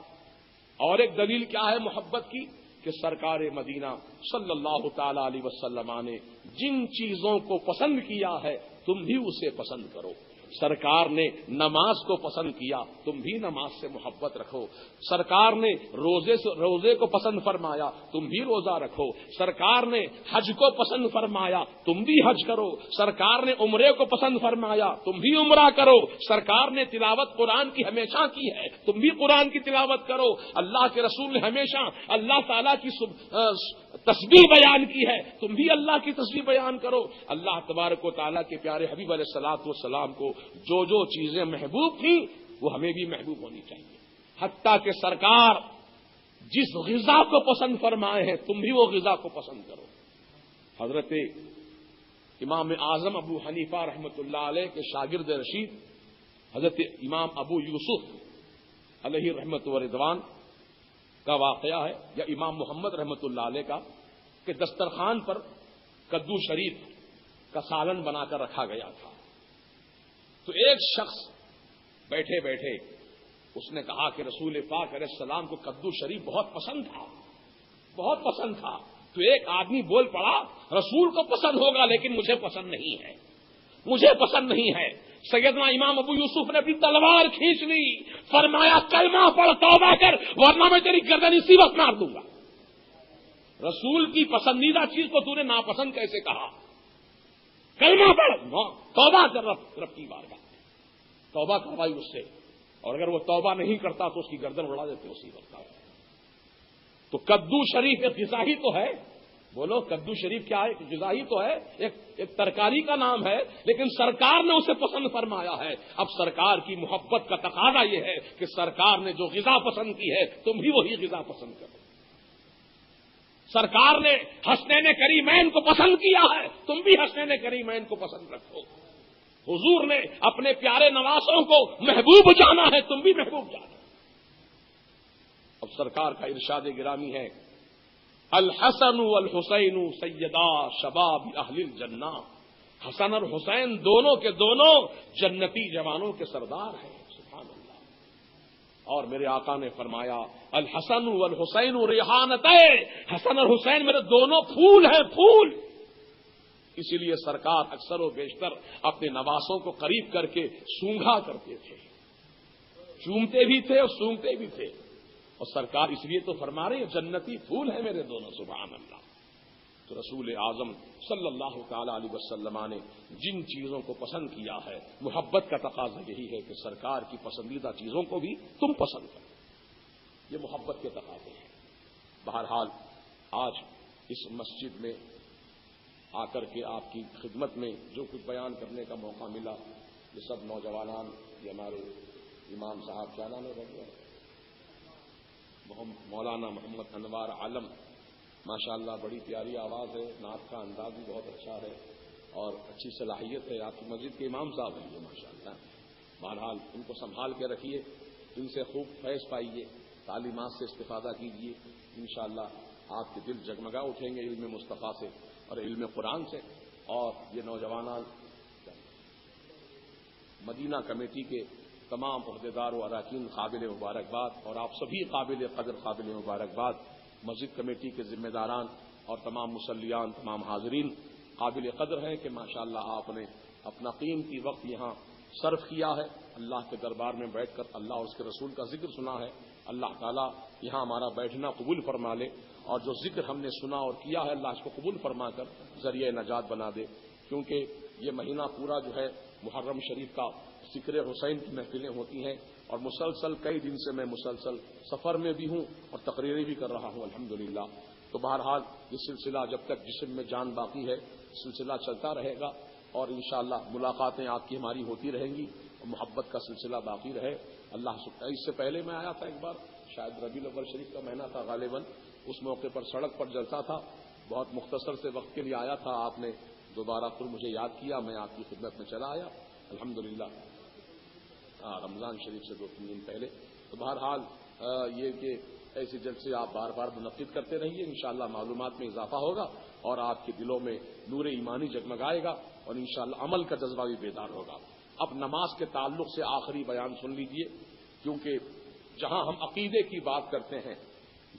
اور ایک دلیل کیا ہے محبت کی کہ سرکار مدینہ صلی اللہ تعالی علیہ وسلم نے جن چیزوں کو پسند کیا ہے تم بھی اسے پسند کرو۔ سرکار نے نماز کو پسند کیا، تم بھی نماز سے محبت رکھو۔ سرکار نے روزے کو پسند فرمایا، تم بھی روزہ رکھو۔ سرکار نے حج کو پسند فرمایا، تم بھی حج کرو۔ سرکار نے عمرے کو پسند فرمایا، تم بھی عمرہ کرو۔ سرکار نے تلاوت قرآن کی ہمیشہ کی ہے، تم بھی قرآن کی تلاوت کرو۔ اللہ کے رسول نے ہمیشہ اللہ تعالیٰ کی تسبیح بیان کی ہے، تم بھی اللہ کی تسبیح بیان کرو۔ اللہ تبارک و تعالیٰ کے پیارے حبیب علیہ الصلوۃ والسلام کو جو چیزیں محبوب تھیں وہ ہمیں بھی محبوب ہونی چاہیے، حتیٰ کہ سرکار جس غذا کو پسند فرمائے ہیں تم بھی وہ غذا کو پسند کرو۔ حضرت امام اعظم ابو حنیفہ رحمۃ اللہ علیہ کے شاگرد رشید حضرت امام ابو یوسف علیہ رحمت و رضوان کا واقعہ ہے، یا امام محمد رحمۃ اللہ علیہ کا، کہ دسترخوان پر کدو شریف کا سالن بنا کر رکھا گیا تھا۔ تو ایک شخص بیٹھے بیٹھے اس نے کہا کہ رسول پاک علیہ السلام کو کدو شریف بہت پسند تھا، بہت پسند تھا۔ تو ایک آدمی بول پڑا رسول کو پسند ہوگا لیکن مجھے پسند نہیں ہے، مجھے پسند نہیں ہے۔ سیدنا امام ابو یوسف نے اپنی تلوار کھینچ لی، فرمایا کلمہ پڑھ توبہ کر ورنہ میں تیری گردن اسی وقت مار دوں گا۔ رسول کی پسندیدہ چیز کو تو نے ناپسند کیسے کہا؟ کلمہ پڑھ، توبہ کر رب کی بارگاہ میں، توبہ کروائی اس سے، اور اگر وہ توبہ نہیں کرتا تو اس کی گردن اڑا دیتے اسی وقت۔ تو کدو شریف ایک غذا ہی تو ہے، بولو کدو شریف کیا ہے؟ ایک غذا ہی تو ہے، ایک ترکاری کا نام ہے، لیکن سرکار نے اسے پسند فرمایا ہے۔ اب سرکار کی محبت کا تقاضا یہ ہے کہ سرکار نے جو غذا پسند کی ہے تم بھی وہی غذا پسند کرو۔ سرکار نے حسنین کریمین کو پسند کیا ہے، تم بھی حسنین کریمین کو پسند رکھو۔ حضور نے اپنے پیارے نواسوں کو محبوب جانا ہے، تم بھی محبوب جانا۔ اب سرکار کا ارشاد گرامی ہے الحسن والحسین سیدا شباب اہل الجنہ، حسن اور حسین دونوں کے دونوں جنتی جوانوں کے سردار ہیں، سبحان اللہ۔ اور میرے آقا نے فرمایا الحسن والحسین ریحانتین، حسن اور حسین میرے دونوں پھول ہیں، پھول۔ اسی لیے سرکار اکثر و بیشتر اپنے نواسوں کو قریب کر کے سونگھا کرتے تھے، چومتے بھی تھے اور سونگتے بھی تھے۔ اور سرکار اس لیے تو فرما رہے ہیں جنتی پھول ہیں میرے دونوں، سبحان اللہ۔ تو رسول اعظم صلی اللہ تعالی علیہ وسلم نے جن چیزوں کو پسند کیا ہے، محبت کا تقاضا یہی ہے کہ سرکار کی پسندیدہ چیزوں کو بھی تم پسند کرو، یہ محبت کے تقاضے ہیں۔ بہرحال آج اس مسجد میں آ کر کے آپ کی خدمت میں جو کچھ بیان کرنے کا موقع ملا، یہ سب نوجوانان، یہ ہمارے امام صاحب کیا نام ہے مولانا محمد انوار عالم، ماشاءاللہ بڑی پیاری آواز ہے، نعت کا انداز بھی بہت اچھا ہے اور اچھی صلاحیت ہے. آپ کی مسجد کے امام صاحب ہیں یہ ماشاءاللہ. بہرحال ان کو سنبھال کے رکھیے، ان سے خوب فیض پائیے، تعلیمات سے استفادہ کیجیے. انشاءاللہ آپ کے دل جگمگا اٹھیں گے علم مصطفیٰ سے اور علم قرآن سے. اور یہ نوجوانان مدینہ کمیٹی کے تمام عہدیدار و اراکین قابل مبارکباد، اور آپ سبھی قابل قدر قابل مبارکباد. مسجد کمیٹی کے ذمہ داران اور تمام مصلیان، تمام حاضرین قابل قدر ہیں کہ ماشاءاللہ آپ نے اپنا قیمتی وقت یہاں صرف کیا ہے، اللہ کے دربار میں بیٹھ کر اللہ اور اس کے رسول کا ذکر سنا ہے. اللہ تعالیٰ یہاں ہمارا بیٹھنا قبول فرما لے، اور جو ذکر ہم نے سنا اور کیا ہے اللہ اس کو قبول فرما کر ذریعہ نجات بنا دے. کیونکہ یہ مہینہ پورا جو ہے محرم شریف کا ذکر حسین کی محفلیں ہوتی ہیں، اور مسلسل کئی دن سے میں مسلسل سفر میں بھی ہوں اور تقریریں بھی کر رہا ہوں الحمدللہ. تو بہرحال یہ سلسلہ جب تک جسم میں جان باقی ہے سلسلہ چلتا رہے گا، اور انشاءاللہ ملاقاتیں آپ کی ہماری ہوتی رہیں گی اور محبت کا سلسلہ باقی رہے. اللہ سبحانہ. اس سے پہلے میں آیا تھا ایک بار، شاید ربیع الاول شریف کا مہینہ تھا غالباً، اس موقع پر سڑک پر جلسہ تھا، بہت مختصر سے وقت کے لیے آیا تھا. آپ نے دوبارہ پھر مجھے یاد کیا، میں آپ کی خدمت میں چلا آیا الحمدللہ. رمضان شریف سے 2-3 دن پہلے. تو بہرحال یہ کہ ایسے جلسے آپ بار بار منعقد کرتے رہیے، انشاءاللہ معلومات میں اضافہ ہوگا اور آپ کے دلوں میں نور ایمانی جگمگائے گا اور انشاءاللہ عمل کا جذبہ بھی بیدار ہوگا. اب نماز کے تعلق سے آخری بیان سن لیجئے، کیونکہ جہاں ہم عقیدے کی بات کرتے ہیں،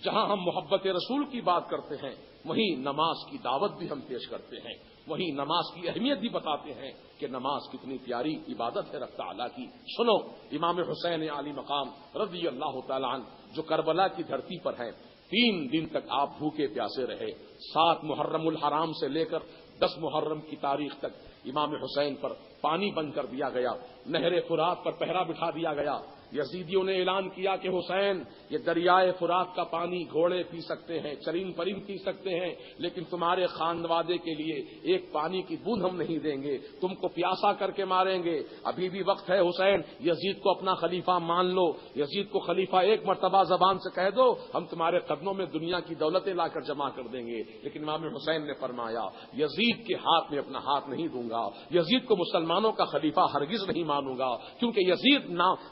جہاں ہم محبت رسول کی بات کرتے ہیں، وہیں نماز کی دعوت بھی ہم پیش کرتے ہیں، وہیں نماز کی اہمیت بھی بتاتے ہیں کہ نماز کتنی پیاری عبادت ہے رب تعالیٰ کی. سنو، امام حسین علی مقام رضی اللہ تعالیٰ عنہ جو کربلا کی دھرتی پر ہیں، 3 دن تک آپ بھوکے پیاسے رہے. 7 محرم الحرام سے لے کر 10 محرم کی تاریخ تک امام حسین پر پانی بند کر دیا گیا، نہر فرات پر پہرا بٹھا دیا گیا. یزیدیوں نے اعلان کیا کہ حسین، یہ دریائے فرات کا پانی گھوڑے پی سکتے ہیں، چرین پرند پی سکتے ہیں، لیکن تمہارے خاندوادے کے لیے ایک پانی کی بوند ہم نہیں دیں گے، تم کو پیاسا کر کے ماریں گے. ابھی بھی وقت ہے حسین، یزید کو اپنا خلیفہ مان لو، یزید کو خلیفہ ایک مرتبہ زبان سے کہہ دو، ہم تمہارے قدموں میں دنیا کی دولتیں لا کر جمع کر دیں گے. لیکن امام حسین نے فرمایا یزید کے ہاتھ میں اپنا ہاتھ نہیں دوں گا، یزید کو مسلمانوں کا خلیفہ ہرگز نہیں مانوں گا، کیونکہ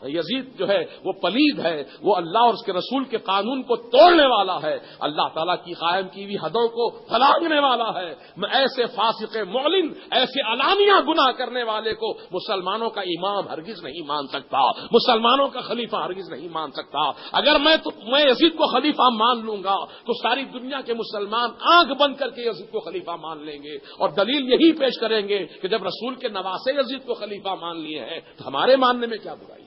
یزید جو ہے وہ پلید ہے، وہ اللہ اور اس کے رسول کے قانون کو توڑنے والا ہے، اللہ تعالیٰ کی قائم کی ہوئی حدوں کو پھلانے والا ہے. میں ایسے فاسق معلن، ایسے علانیہ گناہ کرنے والے کو مسلمانوں کا امام ہرگز نہیں مان سکتا، مسلمانوں کا خلیفہ ہرگز نہیں مان سکتا. اگر میں یزید کو خلیفہ مان لوں گا تو ساری دنیا کے مسلمان آنکھ بند کر کے یزید کو خلیفہ مان لیں گے، اور دلیل یہی پیش کریں گے کہ جب رسول کے نواسے یزید کو خلیفہ مان لیے ہیں تو ہمارے ماننے میں کیا برائی.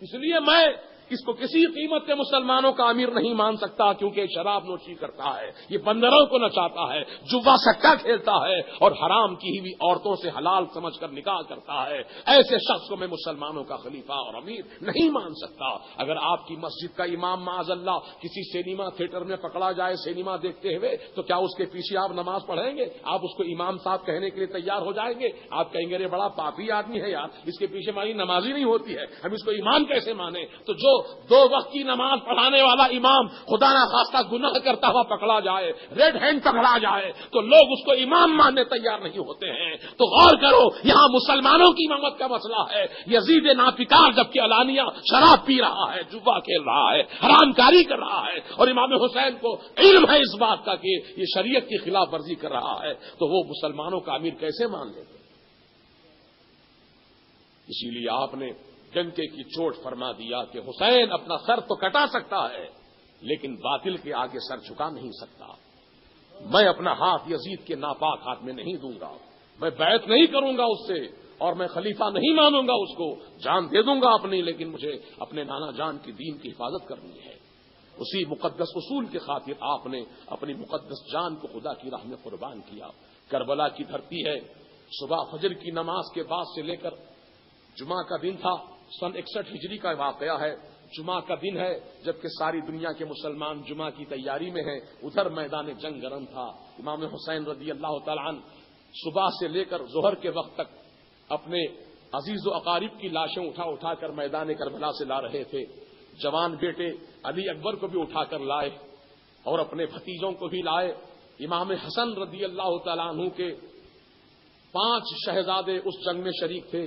اس لیے میں اس کو کسی قیمت پہ مسلمانوں کا امیر نہیں مان سکتا، کیونکہ شراب نوشی کرتا ہے، یہ بندروں کو نچاتا ہے، جوا سکا کھیلتا ہے اور حرام کی ہوئی عورتوں سے حلال سمجھ کر نکاح کرتا ہے. ایسے شخص کو میں مسلمانوں کا خلیفہ اور امیر نہیں مان سکتا. اگر آپ کی مسجد کا امام معاذ اللہ کسی سینما تھیٹر میں پکڑا جائے سینما دیکھتے ہوئے تو کیا اس کے پیچھے آپ نماز پڑھیں گے؟ آپ اس کو امام صاحب کہنے کے لیے تیار ہو جائیں گے؟ آپ کہیں گے رے بڑا پاپی آدمی ہے یار، اس کے پیچھے ہماری نماز ہی نہیں ہوتی ہے، ہم اس کو امام کیسے مانیں؟ تو جو 2 وقت کی نماز پڑھانے والا امام خدا نہ خواستہ گناہ کرتا ہوا پکڑا جائے، ریڈ ہینڈ پکڑا جائے، تو لوگ اس کو امام ماننے تیار نہیں ہوتے ہیں. تو غور کرو، یہاں مسلمانوں کی امامت کا مسئلہ ہے. یزید ناپکار جبکہ علانیہ شراب پی رہا ہے، جوا کھیل رہا ہے، حرام کاری کر رہا ہے، اور امام حسین کو علم ہے اس بات کا کہ یہ شریعت کی خلاف ورزی کر رہا ہے، تو وہ مسلمانوں کا امیر کیسے مان لیتے؟ اسی لیے آپ نے ڈنکے کی چوٹ فرما دیا کہ حسین اپنا سر تو کٹا سکتا ہے لیکن باطل کے آگے سر جھکا نہیں سکتا. میں اپنا ہاتھ یزید کے ناپاک ہاتھ میں نہیں دوں گا، میں بیعت نہیں کروں گا اس سے، اور میں خلیفہ نہیں مانوں گا اس کو، جان دے دوں گا اپنی، لیکن مجھے اپنے نانا جان کی دین کی حفاظت کرنی ہے. اسی مقدس اصول کی خاطر آپ نے اپنی مقدس جان کو خدا کی راہ میں قربان کیا. کربلا کی دھرتی ہے، صبح فجر کی نماز کے بعد سے لے کر جمعہ کا دن تھا، سن 61 ہجری کا واقعہ ہے. جمعہ کا دن ہے، جبکہ ساری دنیا کے مسلمان جمعہ کی تیاری میں ہیں، ادھر میدان جنگ گرم تھا۔ امام حسین رضی اللہ تعالیٰ عنہ صبح سے لے کر ظہر کے وقت تک اپنے عزیز و اقارب کی لاشیں اٹھا کر میدان کربلا سے لا رہے تھے۔ جوان بیٹے علی اکبر کو بھی اٹھا کر لائے اور اپنے بھتیجوں کو بھی لائے۔ امام حسن رضی اللہ تعالیٰ عنہ کے 5 شہزادے اس جنگ میں شریک تھے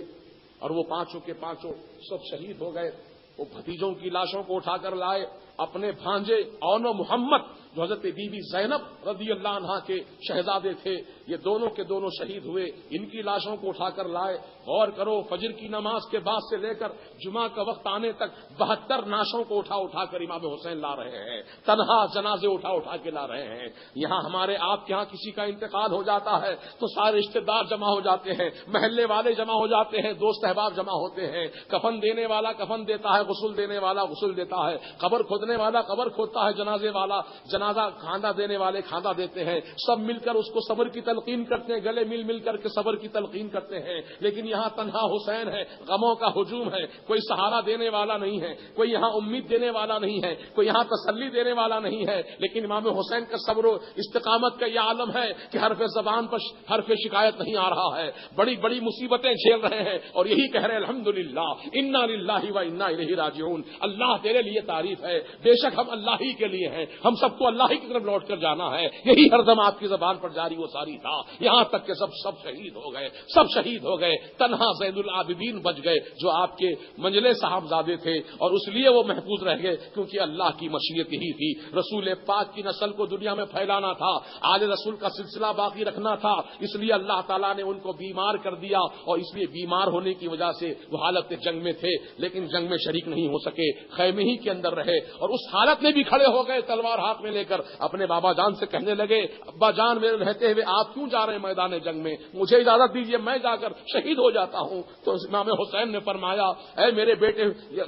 اور وہ پانچوں کے پانچوں سب شہید ہو گئے۔ وہ بھتیجوں کی لاشوں کو اٹھا کر لائے، اپنے بھانجے اون و محمد جو حضرت بی بی زینب رضی اللہ عنہا کے شہزادے تھے، یہ دونوں کے دونوں شہید ہوئے، ان کی لاشوں کو اٹھا کر لائے۔ غور کرو، فجر کی نماز کے بعد سے لے کر جمعہ کا وقت آنے تک 72 ناشوں کو اٹھا کر امام حسین لا رہے ہیں، تنہا جنازے اٹھا کے لا رہے ہیں۔ یہاں ہمارے آپ کے ہاں کسی کا انتقال ہو جاتا ہے تو سارے رشتے دار جمع ہو جاتے ہیں، محلے والے جمع ہو جاتے ہیں، دوست احباب جمع ہوتے ہیں، کفن دینے والا کفن دیتا ہے، غسل دینے والا غسل دیتا ہے، قبر کھودنے والا قبر کھودتا ہے، جنازے والا جنازہ کھاندہ دینے والے کھاندہ دیتے ہیں، سب مل کر اس کو صبر کی تلقین کرتے ہیں، گلے مل کر کے صبر کی تلقین کرتے ہیں۔ لیکن یہاں تنہا حسین ہے، غموں کا ہجوم ہے، کوئی سہارا دینے والا نہیں ہے، کوئی یہاں امید دینے والا نہیں ہے، کوئی یہاں تسلی دینے والا نہیں ہے۔ لیکن امام حسین کا صبر و استقامت کا یہ عالم ہے کہ حرف زبان پر حرف شکایت نہیں آ رہا ہے، بڑی بڑی مصیبتیں جھیل رہے ہیں اور یہی کہہ رہے ہیں الحمدللہ انا للہ و انا الیہ راجعون، اللہ تیرے لیے تعریف ہے، بے شک ہم اللہ ہی کے لیے ہیں، ہم سب کو اللہ ہی کی طرف لوٹ کر جانا ہے۔ یہی ہر دم آپ کی زبان پر جاری و ساری تھا، یہاں تک کہ سب شہید ہو گئے، سب شہید ہو گئے، تنہا زین العابدین بچ گئے جو آپ کے منجلے صاحبزادے تھے، اور اس لیے وہ محفوظ رہ گئے کیونکہ اللہ کی مشیت یہی تھی، رسول پاک کی نسل کو دنیا میں پھیلانا تھا، آل رسول کا سلسلہ باقی رکھنا تھا، اس لیے اللہ تعالیٰ نے ان کو بیمار کر دیا، اور اس لیے بیمار ہونے کی وجہ سے وہ حالت جنگ میں تھے لیکن جنگ میں شریک نہیں ہو سکے، خیمے ہی کے اندر رہے، اور اس حالت میں بھی کھڑے ہو گئے تلوار ہاتھ میں لے کر، اپنے بابا جان سے کہنے لگے ابا جان میرے رہتے ہوئے آپ کیوں جا رہے ہیں میدان جنگ میں، مجھے اجازت دیجیے میں جا کر شہید ہو جاتا ہوں۔ تو امام حسین نے فرمایا اے میرے بیٹے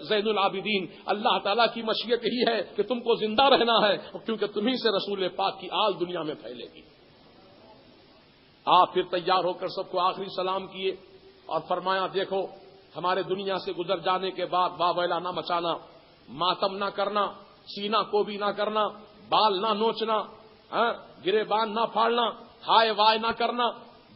زین العابدین، اللہ تعالیٰ کی مشیت یہی ہے کہ تم کو زندہ رہنا ہے کیونکہ تمہیں سے رسول پاک کی آل دنیا میں پھیلے گی۔ آپ پھر تیار ہو کر سب کو آخری سلام کیے اور فرمایا دیکھو ہمارے دنیا سے گزر جانے کے بعد واویلا نہ مچانا، ماتم نہ کرنا، سینہ کو بھی نہ کرنا، بال نہ نوچنا، گریبان نہ پھاڑنا، ہائے وائے نہ کرنا،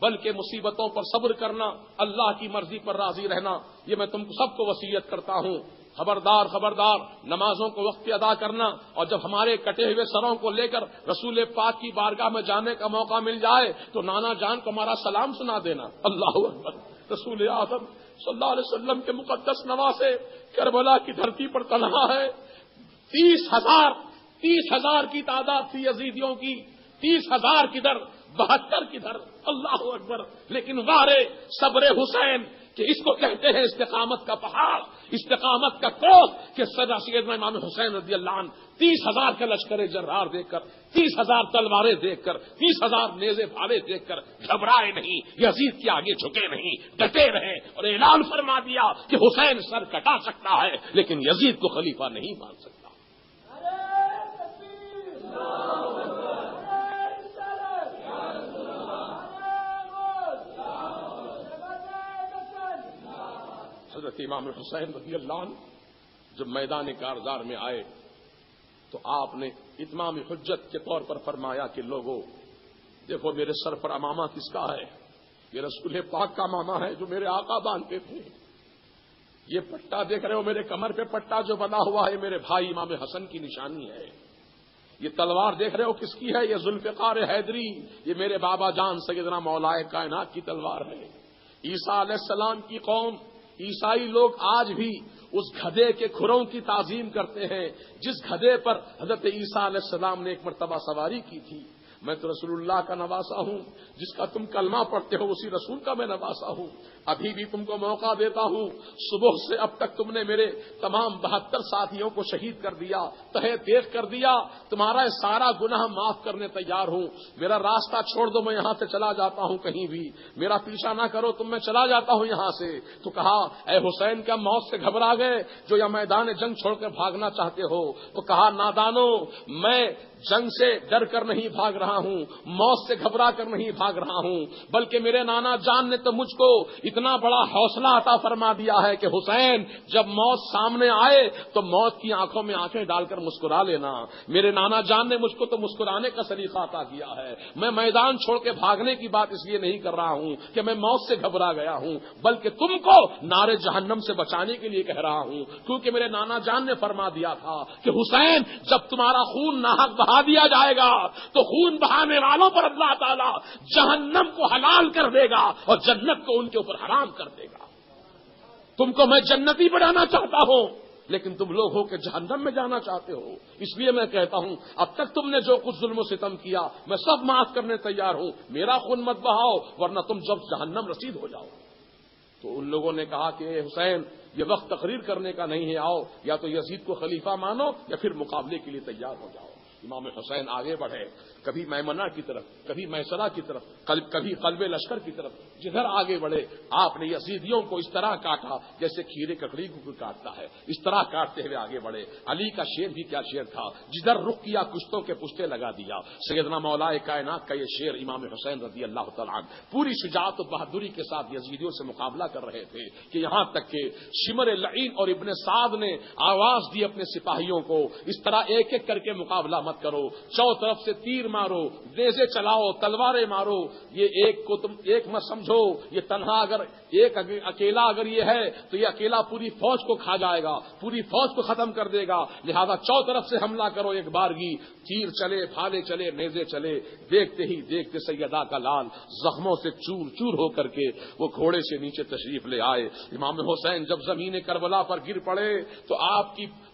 بلکہ مصیبتوں پر صبر کرنا، اللہ کی مرضی پر راضی رہنا، یہ میں تم سب کو وصیت کرتا ہوں۔ خبردار خبردار نمازوں کو وقت پہ ادا کرنا، اور جب ہمارے کٹے ہوئے سروں کو لے کر رسول پاک کی بارگاہ میں جانے کا موقع مل جائے تو نانا جان کو ہمارا سلام سنا دینا۔ اللہ اکبر۔ رسول اعظم صلی اللہ علیہ وسلم کے مقدس نواسے کربلا کی دھرتی پر تنہا ہے، 30,000 کی تعداد تھی یزیدیوں کی، 30,000 کدھر 72 کدھر، اللہ اکبر۔ لیکن غارے صبر حسین کہ اس کو کہتے ہیں استقامت کا پہاڑ، استقامت کا کوہ، کہ سیدنا امام حسین رضی اللہ عنہ 30,000 کا لشکر جرار دیکھ کر، 30,000 تلواریں دیکھ کر، 30,000 نیزے بھالے دیکھ کر گھبرائے نہیں، یزید کے آگے جھکے نہیں، ڈٹے رہے اور اعلان فرما دیا کہ حسین سر کٹا سکتا ہے لیکن یزید کو خلیفہ نہیں مان سکتا۔ حضرت امام حسین رضی اللہ عنہ جب میدان کارزار میں آئے تو آپ نے اتمام حجت کے طور پر فرمایا کہ لوگوں دیکھو میرے سر پر امامہ کس کا ہے، یہ رسول پاک کا امامہ ہے جو میرے آقا باندھتے تھے۔ یہ پٹا دیکھ رہے ہو میرے کمر پہ پٹا جو بنا ہوا ہے میرے بھائی امام حسن کی نشانی ہے۔ یہ تلوار دیکھ رہے ہو کس کی ہے، یہ ذوالفقار حیدری، یہ میرے بابا جان سیدنا مولائے کائنات کی تلوار ہے۔ عیسیٰ علیہ السلام کی قوم عیسائی لوگ آج بھی اس گدھے کے کھروں کی تعظیم کرتے ہیں جس گدھے پر حضرت عیسیٰ علیہ السلام نے ایک مرتبہ سواری کی تھی۔ میں تو رسول اللہ کا نواسا ہوں، جس کا تم کلمہ پڑھتے ہو اسی رسول کا میں نواسا ہوں۔ ابھی بھی تم کو موقع دیتا ہوں، صبح سے اب تک تم نے میرے تمام 72 ساتھیوں کو شہید کر دیا، تہے دیکھ کر دیا، تمہارا سارا گناہ معاف کرنے تیار ہوں، میرا راستہ چھوڑ دو میں یہاں سے چلا جاتا ہوں، کہیں بھی میرا پیچھا نہ کرو تم، میں چلا جاتا ہوں یہاں سے۔ تو کہا اے حسین کیا موت سے گھبرا گئے جو یا میدان جنگ چھوڑ کر بھاگنا چاہتے ہو؟ تو کہا نادانو میں جنگ سے ڈر کر نہیں بھاگ رہا رہا ہوں، موت سے گھبرا کر نہیں بھاگ رہا ہوں، بلکہ میرے نانا جان نے تو مجھ کو اتنا بڑا حوصلہ عطا فرما دیا ہے کہ حسین جب موت سامنے آئے تو موت کی آنکھوں میں آنکھیں ڈال کر مسکرا لینا۔ میرے نانا جان نے مجھ کو تو مسکرانے کا سلیقہ عطا کیا ہے۔ میں میدان چھوڑ کے بھاگنے کی بات اس لیے نہیں کر رہا ہوں کہ میں موت سے گھبرا گیا ہوں، بلکہ تم کو نار جہنم سے بچانے کے لیے کہہ رہا ہوں، کیونکہ میرے نانا جان نے فرما دیا تھا کہ حسین جب تمہارا خون ناحق بہا دیا جائے گا تو خون بہانے والوں پر اللہ تعالی جہنم کو حلال کر دے گا اور جنت کو ان کے اوپر حرام کر دے گا۔ تم کو میں جنتی بنانا چاہتا ہوں، لیکن تم لوگ ہو کہ جہنم میں جانا چاہتے ہو۔ اس لیے میں کہتا ہوں اب تک تم نے جو کچھ ظلم و ستم کیا میں سب معاف کرنے تیار ہوں، میرا خون مت بہاؤ ورنہ تم جب جہنم رسید ہو جاؤ۔ تو ان لوگوں نے کہا کہ اے حسین یہ وقت تقریر کرنے کا نہیں ہے، آؤ یا تو یزید کو خلیفہ مانو یا پھر مقابلے کے لیے تیار ہو جاؤ۔ امام حسین آگے بڑھے، کبھی میمنہ کی طرف، کبھی میسرہ کی طرف، کبھی قلب لشکر کی طرف، جدھر آگے بڑھے آپ نے یزیدیوں کو اس طرح کاٹا جیسے کھیرے ککڑی کو کاٹتا ہے، اس طرح کاٹتے ہوئے آگے بڑھے۔ علی کا شعر بھی کیا شعر تھا، جدھر رخ کیا کشتوں کے پشتے لگا دیا۔ سیدنا مولا کائنات کا یہ شعر امام حسین رضی اللہ تعالیٰ عنہ پوری شجاعت و بہادری کے ساتھ یزیدیوں سے مقابلہ کر رہے تھے کہ یہاں تک کہ شمر لعین اور ابن سعد نے آواز دی اپنے سپاہیوں کو اس طرح ایک ایک کر کے مقابلہ مت کرو، چو طرف سے تیر مارو، نیزے چلاؤ، تلواریں مارو، یہ ایک کو تم ایک مت سمجھو، یہ تنہا اگر ایک اکیلا اگر یہ ہے تو یہ اکیلا پوری فوج کو کھا جائے گا، پوری فوج کو ختم کر دے گا، لہذا چو طرف سے حملہ کرو ایک بارگی، تیر چلے، پھالے چلے، نیزے چلے۔ دیکھتے ہی دیکھتے سیدہ کا لال زخموں سے چور چور ہو کر کے وہ گھوڑے سے نیچے تشریف لے آئے۔ امام حسین جب زمین کربلا پر گر پڑے تو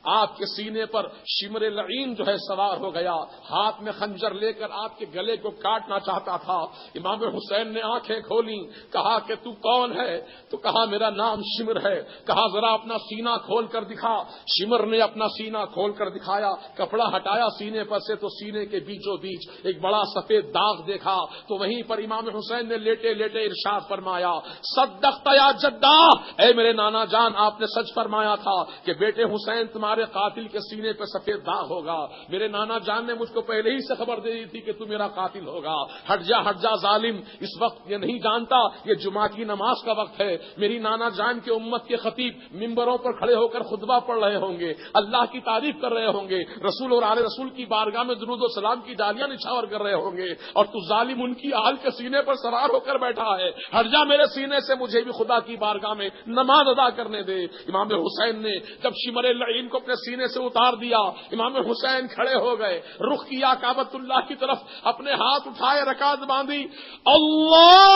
آپ کے سینے پر شمر لعین جو ہے سوار ہو گیا، ہاتھ میں خنجر لے کر آپ کے گلے کو کاٹنا چاہتا تھا۔ امام حسین نے آنکھیں کھولی، کہا کہ تو کون ہے؟ تو کہا میرا نام شمر ہے۔ کہا ذرا اپنا سینہ کھول کر دکھا۔ شمر نے اپنا سینہ کھول کر دکھایا، کپڑا ہٹایا سینے پر سے تو سینے کے بیچوں بیچ ایک بڑا سفید داغ دیکھا۔ تو وہیں پر امام حسین نے لیٹے لیٹے ارشاد فرمایا، صدقت یا جدہ، اے میرے نانا جان آپ نے سچ فرمایا تھا کہ بیٹے حسین تمہارے قاتل کے سینے پہ سفید داغ ہوگا۔ میرے نانا جان نے مجھ کو پہلے ہی سے خبر دے دی تھی کہ تو میرا قاتل ہوگا۔ ہٹ جا ظالم، اس وقت یہ نہیں جانتا یہ جمعہ کی نماز کا وقت ہے۔ میری نانا جان کے امت کے خطیب ممبروں پر کھڑے ہو کر خطبہ پڑھ رہے ہوں گے، اللہ کی تعریف کر رہے ہوں گے، رسول اور آل رسول کی بارگاہ میں درود و سلام کی ڈالیاں نچھاور کر رہے ہوں گے، اور تو ظالم ان کی آل کے سینے پر سوار ہو کر بیٹھا ہے۔ ہٹ جا میرے سینے سے، مجھے بھی خدا کی بارگاہ میں نماز ادا کرنے دے۔ امام حسین نے جب شمر لعین کو اپنے سینے سے اتار دیا، امام حسین کھڑے ہو گئے، رخ کیا کعبۃ اللہ کی طرف، اپنے ہاتھ اٹھائے، رکعت باندھی، اللہ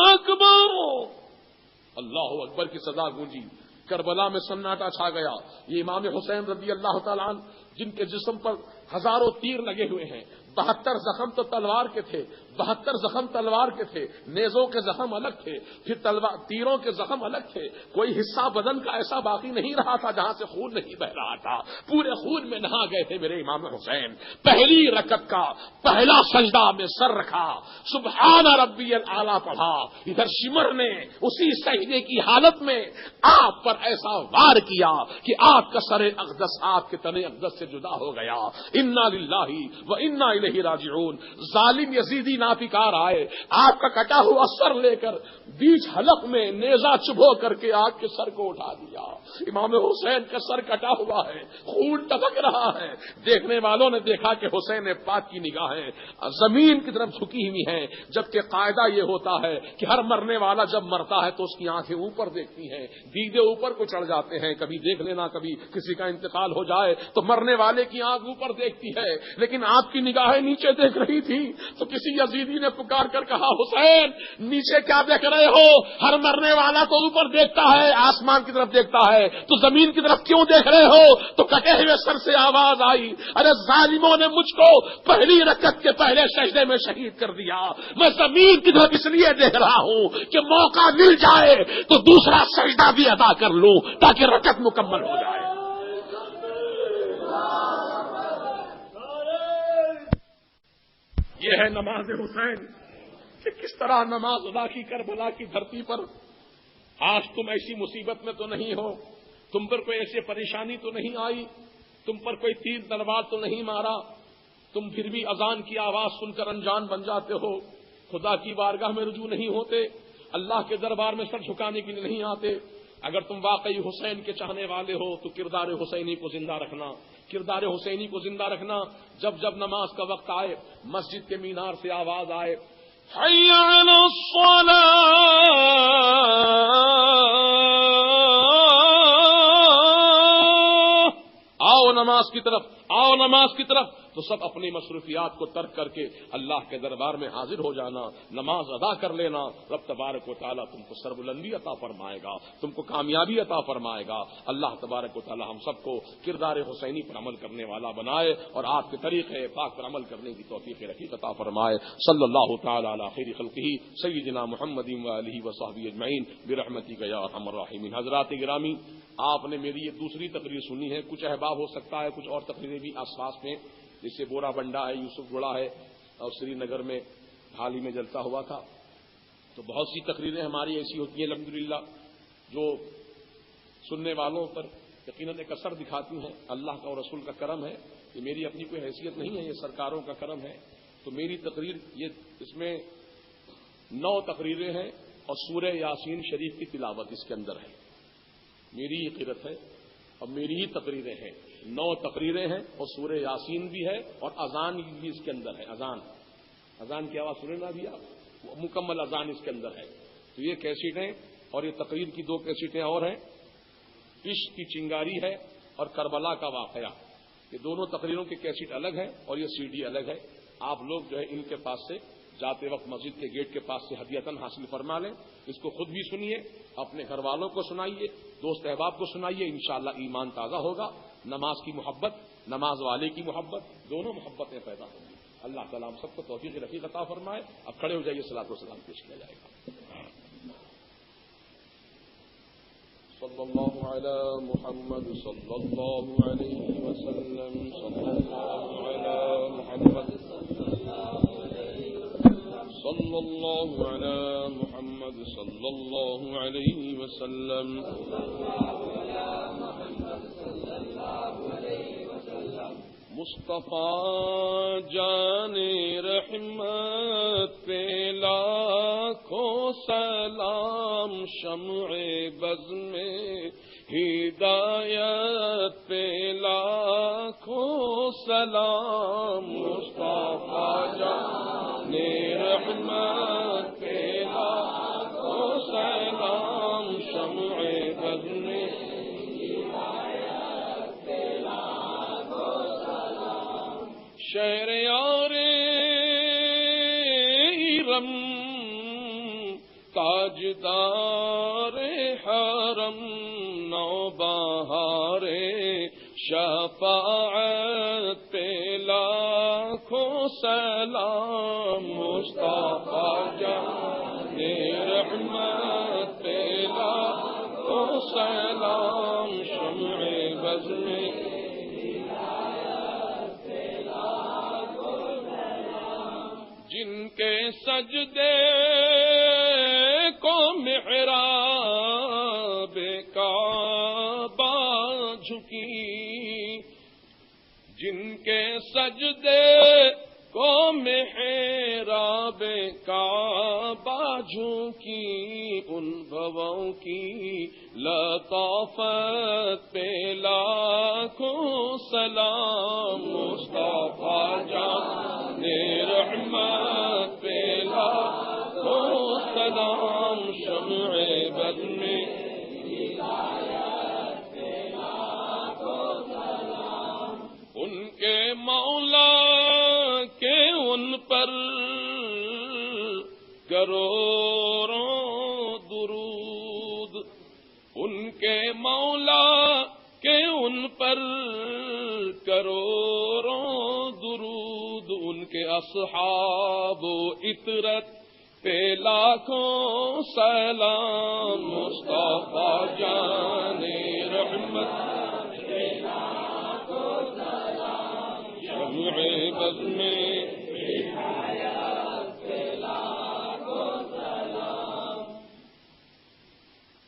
اکبر، اللہ اکبر کی صدا گونجی، کربلا میں سناٹا چھا گیا۔ یہ امام حسین رضی اللہ تعالیٰ عنہ جن کے جسم پر ہزاروں تیر لگے ہوئے ہیں، 72 زخم تو تلوار کے تھے، 72 زخم تلوار کے تھے، نیزوں کے زخم الگ تھے، پھر تیروں کے زخم الگ تھے، کوئی حصہ بدن کا ایسا باقی نہیں رہا تھا جہاں سے خون نہیں بہ رہا تھا، پورے خون میں نہا گئے تھے میرے امام حسین۔ پہلی رکعت کا پہلا سجدہ میں سر رکھا، سبحان ربی الاعلیٰ پڑھا، ادھر شمر نے اسی سجدے کی حالت میں آپ پر ایسا وار کیا کہ آپ کا سر اقدس آپ کے تن اقدس سے جدا ہو گیا۔ انا للہ و انا الیہ راجعون۔ ظالم یزیدی ناپکار آئے، آپ کا کٹا ہوا سر لے کر بیچ حلق میں نیزہ چبھو کر کے آپ کے سر کو اٹھا دیا۔ امام حسین کا سر کٹا ہوا ہے، خون ٹپک رہا ہے۔ دیکھنے والوں نے دیکھا کہ حسین پاک کی نگاہیں زمین کی طرف جھکی ہوئی ہیں، جبکہ قاعدہ یہ ہوتا ہے کہ ہر مرنے والا جب مرتا ہے تو اس کی آنکھیں اوپر دیکھتی ہیں، دیدے اوپر کو چڑھ جاتے ہیں۔ کبھی دیکھ لینا، کبھی کسی کا انتقال ہو جائے تو مرنے والے کی آنکھ اوپر دیکھتی ہے، لیکن آپ کی نگاہیں نیچے دیکھ رہی تھی۔ تو کسی یزیدی نے پکار کر کہا، حسین نیچے کیا دیکھ رہے ہو؟ ہر مرنے والا تو اوپر دیکھتا ہے، آسمان کی طرف دیکھتا ہے، تو زمین کی طرف کیوں دیکھ رہے ہو؟ تو کٹے ہوئے سر سے آواز آئی، ارے ظالموں نے مجھ کو پہلی رکعت کے پہلے سجدے میں شہید کر دیا، میں زمین کی طرف اس لیے دیکھ رہا ہوں کہ موقع مل جائے تو دوسرا سجدہ بھی ادا کر لوں تاکہ رکعت مکمل ہو جائے۔ یہ ہے نماز حسین کہ کس طرح نماز ادا کی کربلا کی دھرتی پر۔ آج تم ایسی مصیبت میں تو نہیں ہو تم پر کوئی ایسی پریشانی تو نہیں آئی، تم پر کوئی تیر تلوار تو نہیں مارا، تم پھر بھی اذان کی آواز سن کر انجان بن جاتے ہو، خدا کی بارگاہ میں رجوع نہیں ہوتے، اللہ کے دربار میں سر جھکانے کے لیے نہیں آتے۔ اگر تم واقعی حسین کے چاہنے والے ہو تو کردار حسینی کو زندہ رکھنا، کردار حسینی کو زندہ رکھنا۔ جب جب نماز کا وقت آئے، مسجد کے مینار سے آواز آئے، حي على الصلاة، آؤ نماز کی طرف، آؤ نماز کی طرف، تو سب اپنی مصروفیات کو ترک کر کے اللہ کے دربار میں حاضر ہو جانا، نماز ادا کر لینا۔ رب تبارک و تعالیٰ تم کو سربلندی عطا فرمائے گا، تم کو کامیابی عطا فرمائے گا۔ اللہ تبارک و تعالیٰ ہم سب کو کردار حسینی پر عمل کرنے والا بنائے اور آپ کے طریقے پاک پر عمل کرنے کی توفیق رفیق عطا فرمائے۔ صلی اللہ تعالیٰ علی خیر خلقہ سیدنا محمد وآلہ وصحبہ اجمعین برحمتک یا ارحم الراحمین۔ حضرات گرامی، آپ نے میری یہ دوسری تقریر سنی ہے، کچھ احباب ہو سکتا ہے کچھ اور تقریریں بھی آس پاس میں، جیسے بورا بنڈا ہے، یوسف گڑا ہے، اور سری نگر میں حال ہی میں جلتا ہوا تھا۔ تو بہت سی تقریریں ہماری ایسی ہوتی ہیں الحمدللہ جو سننے والوں پر یقیناً ایک اثر دکھاتی ہیں۔ اللہ کا اور رسول کا کرم ہے، یہ میری اپنی کوئی حیثیت نہیں ہے، یہ سرکاروں کا کرم ہے۔ تو میری تقریر اس میں 9 تقریریں ہیں اور سورہ یاسین شریف کی تلاوت اس کے اندر ہے، میری ہی قرت ہے اور میری ہی تقریریں ہیں۔ 9 تقریریں ہیں اور سورہ یاسین بھی ہے اور اذان بھی اس کے اندر ہے۔ اذان کی آواز سنیں نا بھی آپ، مکمل اذان اس کے اندر ہے۔ تو یہ کیسٹیں اور یہ تقریر کی 2 کیسٹیں اور ہیں، عشق کی چنگاری ہے اور کربلا کا واقعہ۔ یہ دونوں تقریروں کی کیسٹ الگ ہے اور یہ CD الگ ہے۔ آپ لوگ جو ہے ان کے پاس سے جاتے وقت مسجد کے گیٹ کے پاس سے ہدیتاً حاصل فرما لیں، اس کو خود بھی سنیے، اپنے گھر والوں کو سنائیے، دوست احباب کو سنائیے، انشاءاللہ ایمان تازہ ہوگا، نماز کی محبت، نماز والے کی محبت، دونوں محبتیں پیدا ہوں گی۔ اللہ تعالیٰ ہم سب کو توفیق رفیق عطا فرمائے۔ اب کھڑے ہو جائیے، صلاۃ و سلام پیش کیا جائے گا۔ صلی اللہ علی محمد صلی اللہ علیہ وسلم، صلی اللہ علی محمد صلی اللہ علی محمد صلی اللہ علیہ وسلم۔ مصطفیٰ جان رحمت پہ لاکھوں سلام، شمع بز میں ہدایت پہ لاکھوں سلام، مصطفیٰ جان رحمت پہ لاکھوں سلام، شمع بز میں شہر یار ارم تاجدار حرم، نوبہار شفاعت پہ لاکھوں سلام، مصطفیٰ جان رحمت پہ لاکھوں سلام، شمع بز میں جن کے سجدے کو محراب کعبہ جھکی، جن کے سجدے کو محراب کعبہ جھکی، ان بھووں کی لطافت پہ لاکھوں سلام، مصطفیٰ جان رحمت پہ لاکھوں سلام، شمع بز میں ان کے مولا کے ان پر کروڑوں درود، ان کے مولا کے ان پر کروڑوں درود، ان کے اصحاب و اطرت پہ لاکھوں سلام، مصطفیٰ جان رحمت شمع بز میں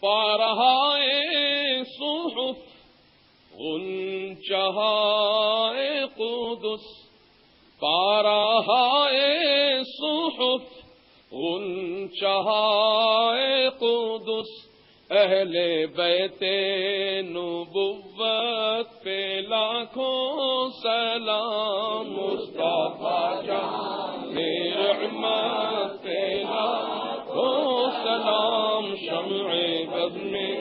پا رہا ہے صحف چہائے قدس پارہائے صحف چہائے قدس اہل بیت نبوت پہ لاکھوں سلام مصطفیٰ جان رحمت پہ لاکھوں سلام شمع بد میں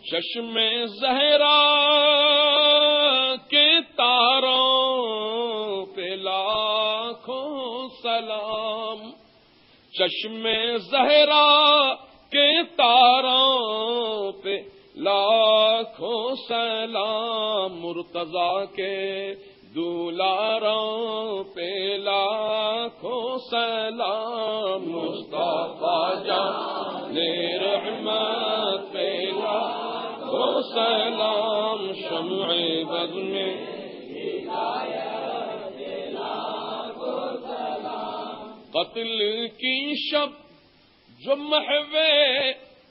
چشم زہرا کے تاروں پہ لاکھوں سلام چشم زہرا کے تاروں پہ لاکھوں سلام مرتضیٰ کے دولاروں پہ لاکھوں سلام مصطفیٰ جان رحمت پہ لاکھوں سلام شمع بد میں قتل کی شب جو محو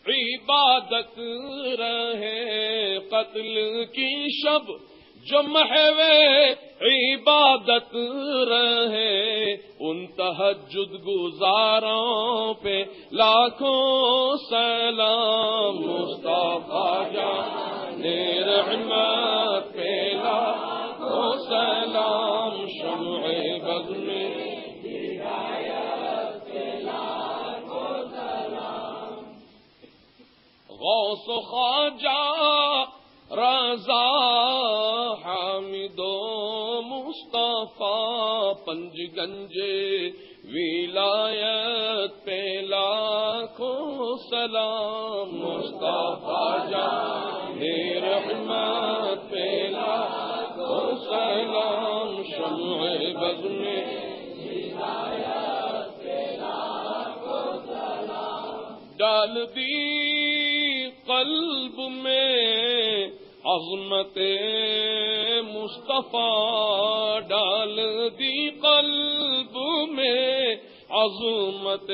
عبادت رہے قتل کی شب جو محو عبادت رہے ان تہجد گزاروں پہ لاکھوں سلام مصطفیٰ جان رحمت پہ لاکھوں سلام شمع بد میں غوث و خواجہ رضا حامد و مصطفیٰ پنج گنج ولایت پہ لاکھوں سلام مصطفیٰ جان رحمت پہ لاکھوں سلام شمع بد میں ڈال دی قلب میں عظمت مصطفیٰ ڈال دی قلب میں عظمت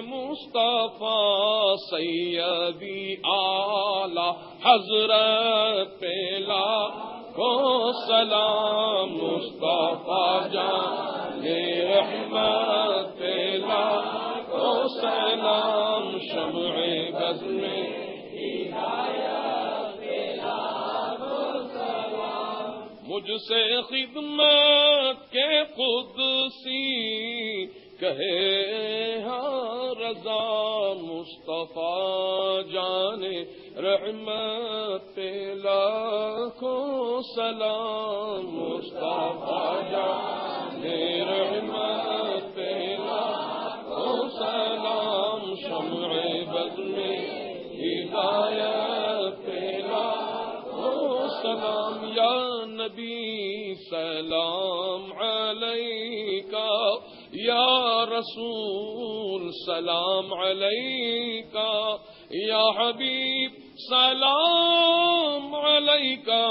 مصطفیٰ سیدی اعلی حضرت پہ لاکھوں سلام مصطفیٰ جان رحمت پہ لاکھوں سلام شمع بد میں مجھ سے خدمت کے قدسی کہے ہاں رضا مصطفیٰ جان رحمت پہ لاکھوں سلام مصطفیٰ جان رحمت پہ لاکھوں سلام شمع بد میں ہدایت پہ لاکھوں سلام یا نبی سلام علیکہ یا رسول سلام علیکہ یا حبیب سلام علیکہ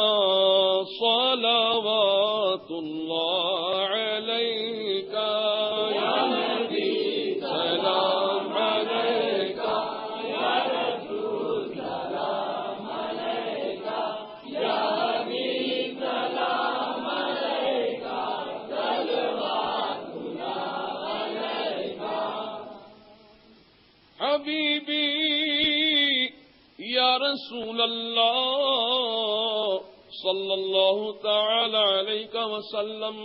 صلوات اللہ علیکہ یا نبی سلام علیکہ یا رسول سلام علیکہ یا حبیب سلام علیکہ صلوات اللہ علیکہ حبیبی یا رسول اللہ صلی اللہ تعالی علیہ وسلم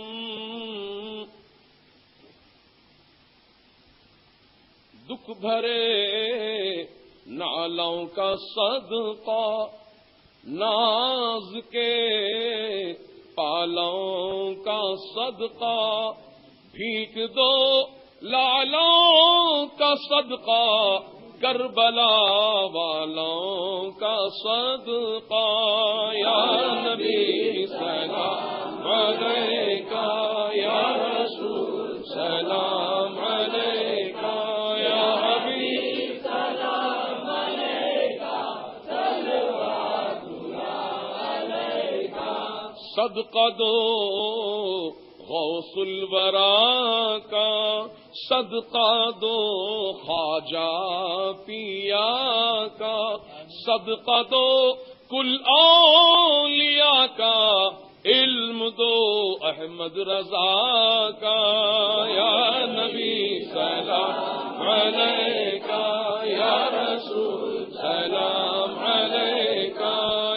دکھ بھرے نالوں کا صدقہ ناز کے پالوں کا صدقہ بھیک دو لالوں کا صدقہ کربلا والوں کا صدقہ یا نبی سلام علیکہ یا رسول سلام علیکہ یا حبیب سلام علیکہ صلوات اللہ علیکہ صدقہ دو غوث الورا کا صدقہ دو خواجہ پیا کا صدقہ دو کل اولیاء کا، علم دو احمد رضا کا، یا نبی سلام علیکہ، یا رسول سلام علیکہ،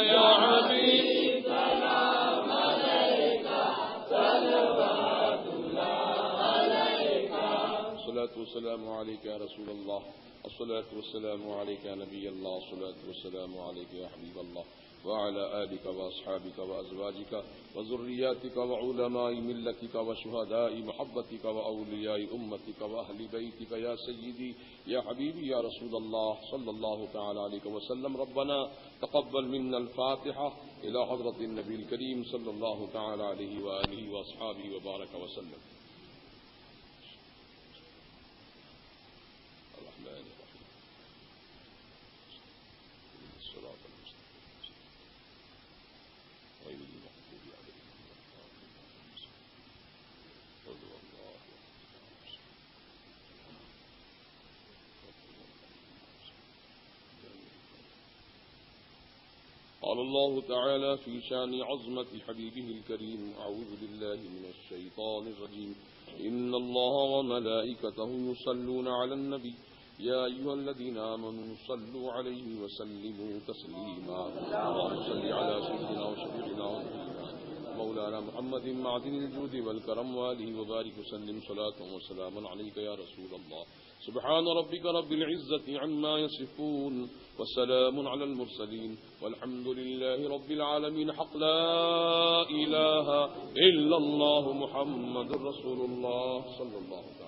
یا حبیب سلام علیکہ، صلوات اللہ علیکہ۔ الصلاة والسلام علیکہ یا رسول اللہ، الصلاة والسلام علیکہ یا نبی اللہ، الصلاة والسلام علیکہ یا حبیب اللہ، وعلى آلك وأصحابك وأزواجك وذرياتك وعلماء ملتك وشهداء محبتك وأولياء أمتك وأهل بيتك يا سيدي يا حبيبي يا رسول الله صلى الله تعالى عليه وسلم. ربنا تقبل منا الفاتحة إلى حضرة النبي الكريم صلى الله تعالى عليه وآله وأصحابه وبارك وسلم. قال الله تعالى في شان عظمة حبيبه الكريم: أعوذ بالله من الشيطان الرجيم. إن الله وملائكته يصلون على النبي يا أيها الذين آمنوا صلوا عليه وسلموا تسليما. اللهم صل على سيدنا وشفيعنا ونبينا مولانا محمد معدن الجود والكرم وآله وبارك وسلم صلاة وسلاما عليك يا رسول الله. سبحان ربك رب العزة عما يصفون وسلام على المرسلين والحمد لله رب العالمين. حق لا إله إلا الله محمد رسول الله صلى الله عليه وسلم.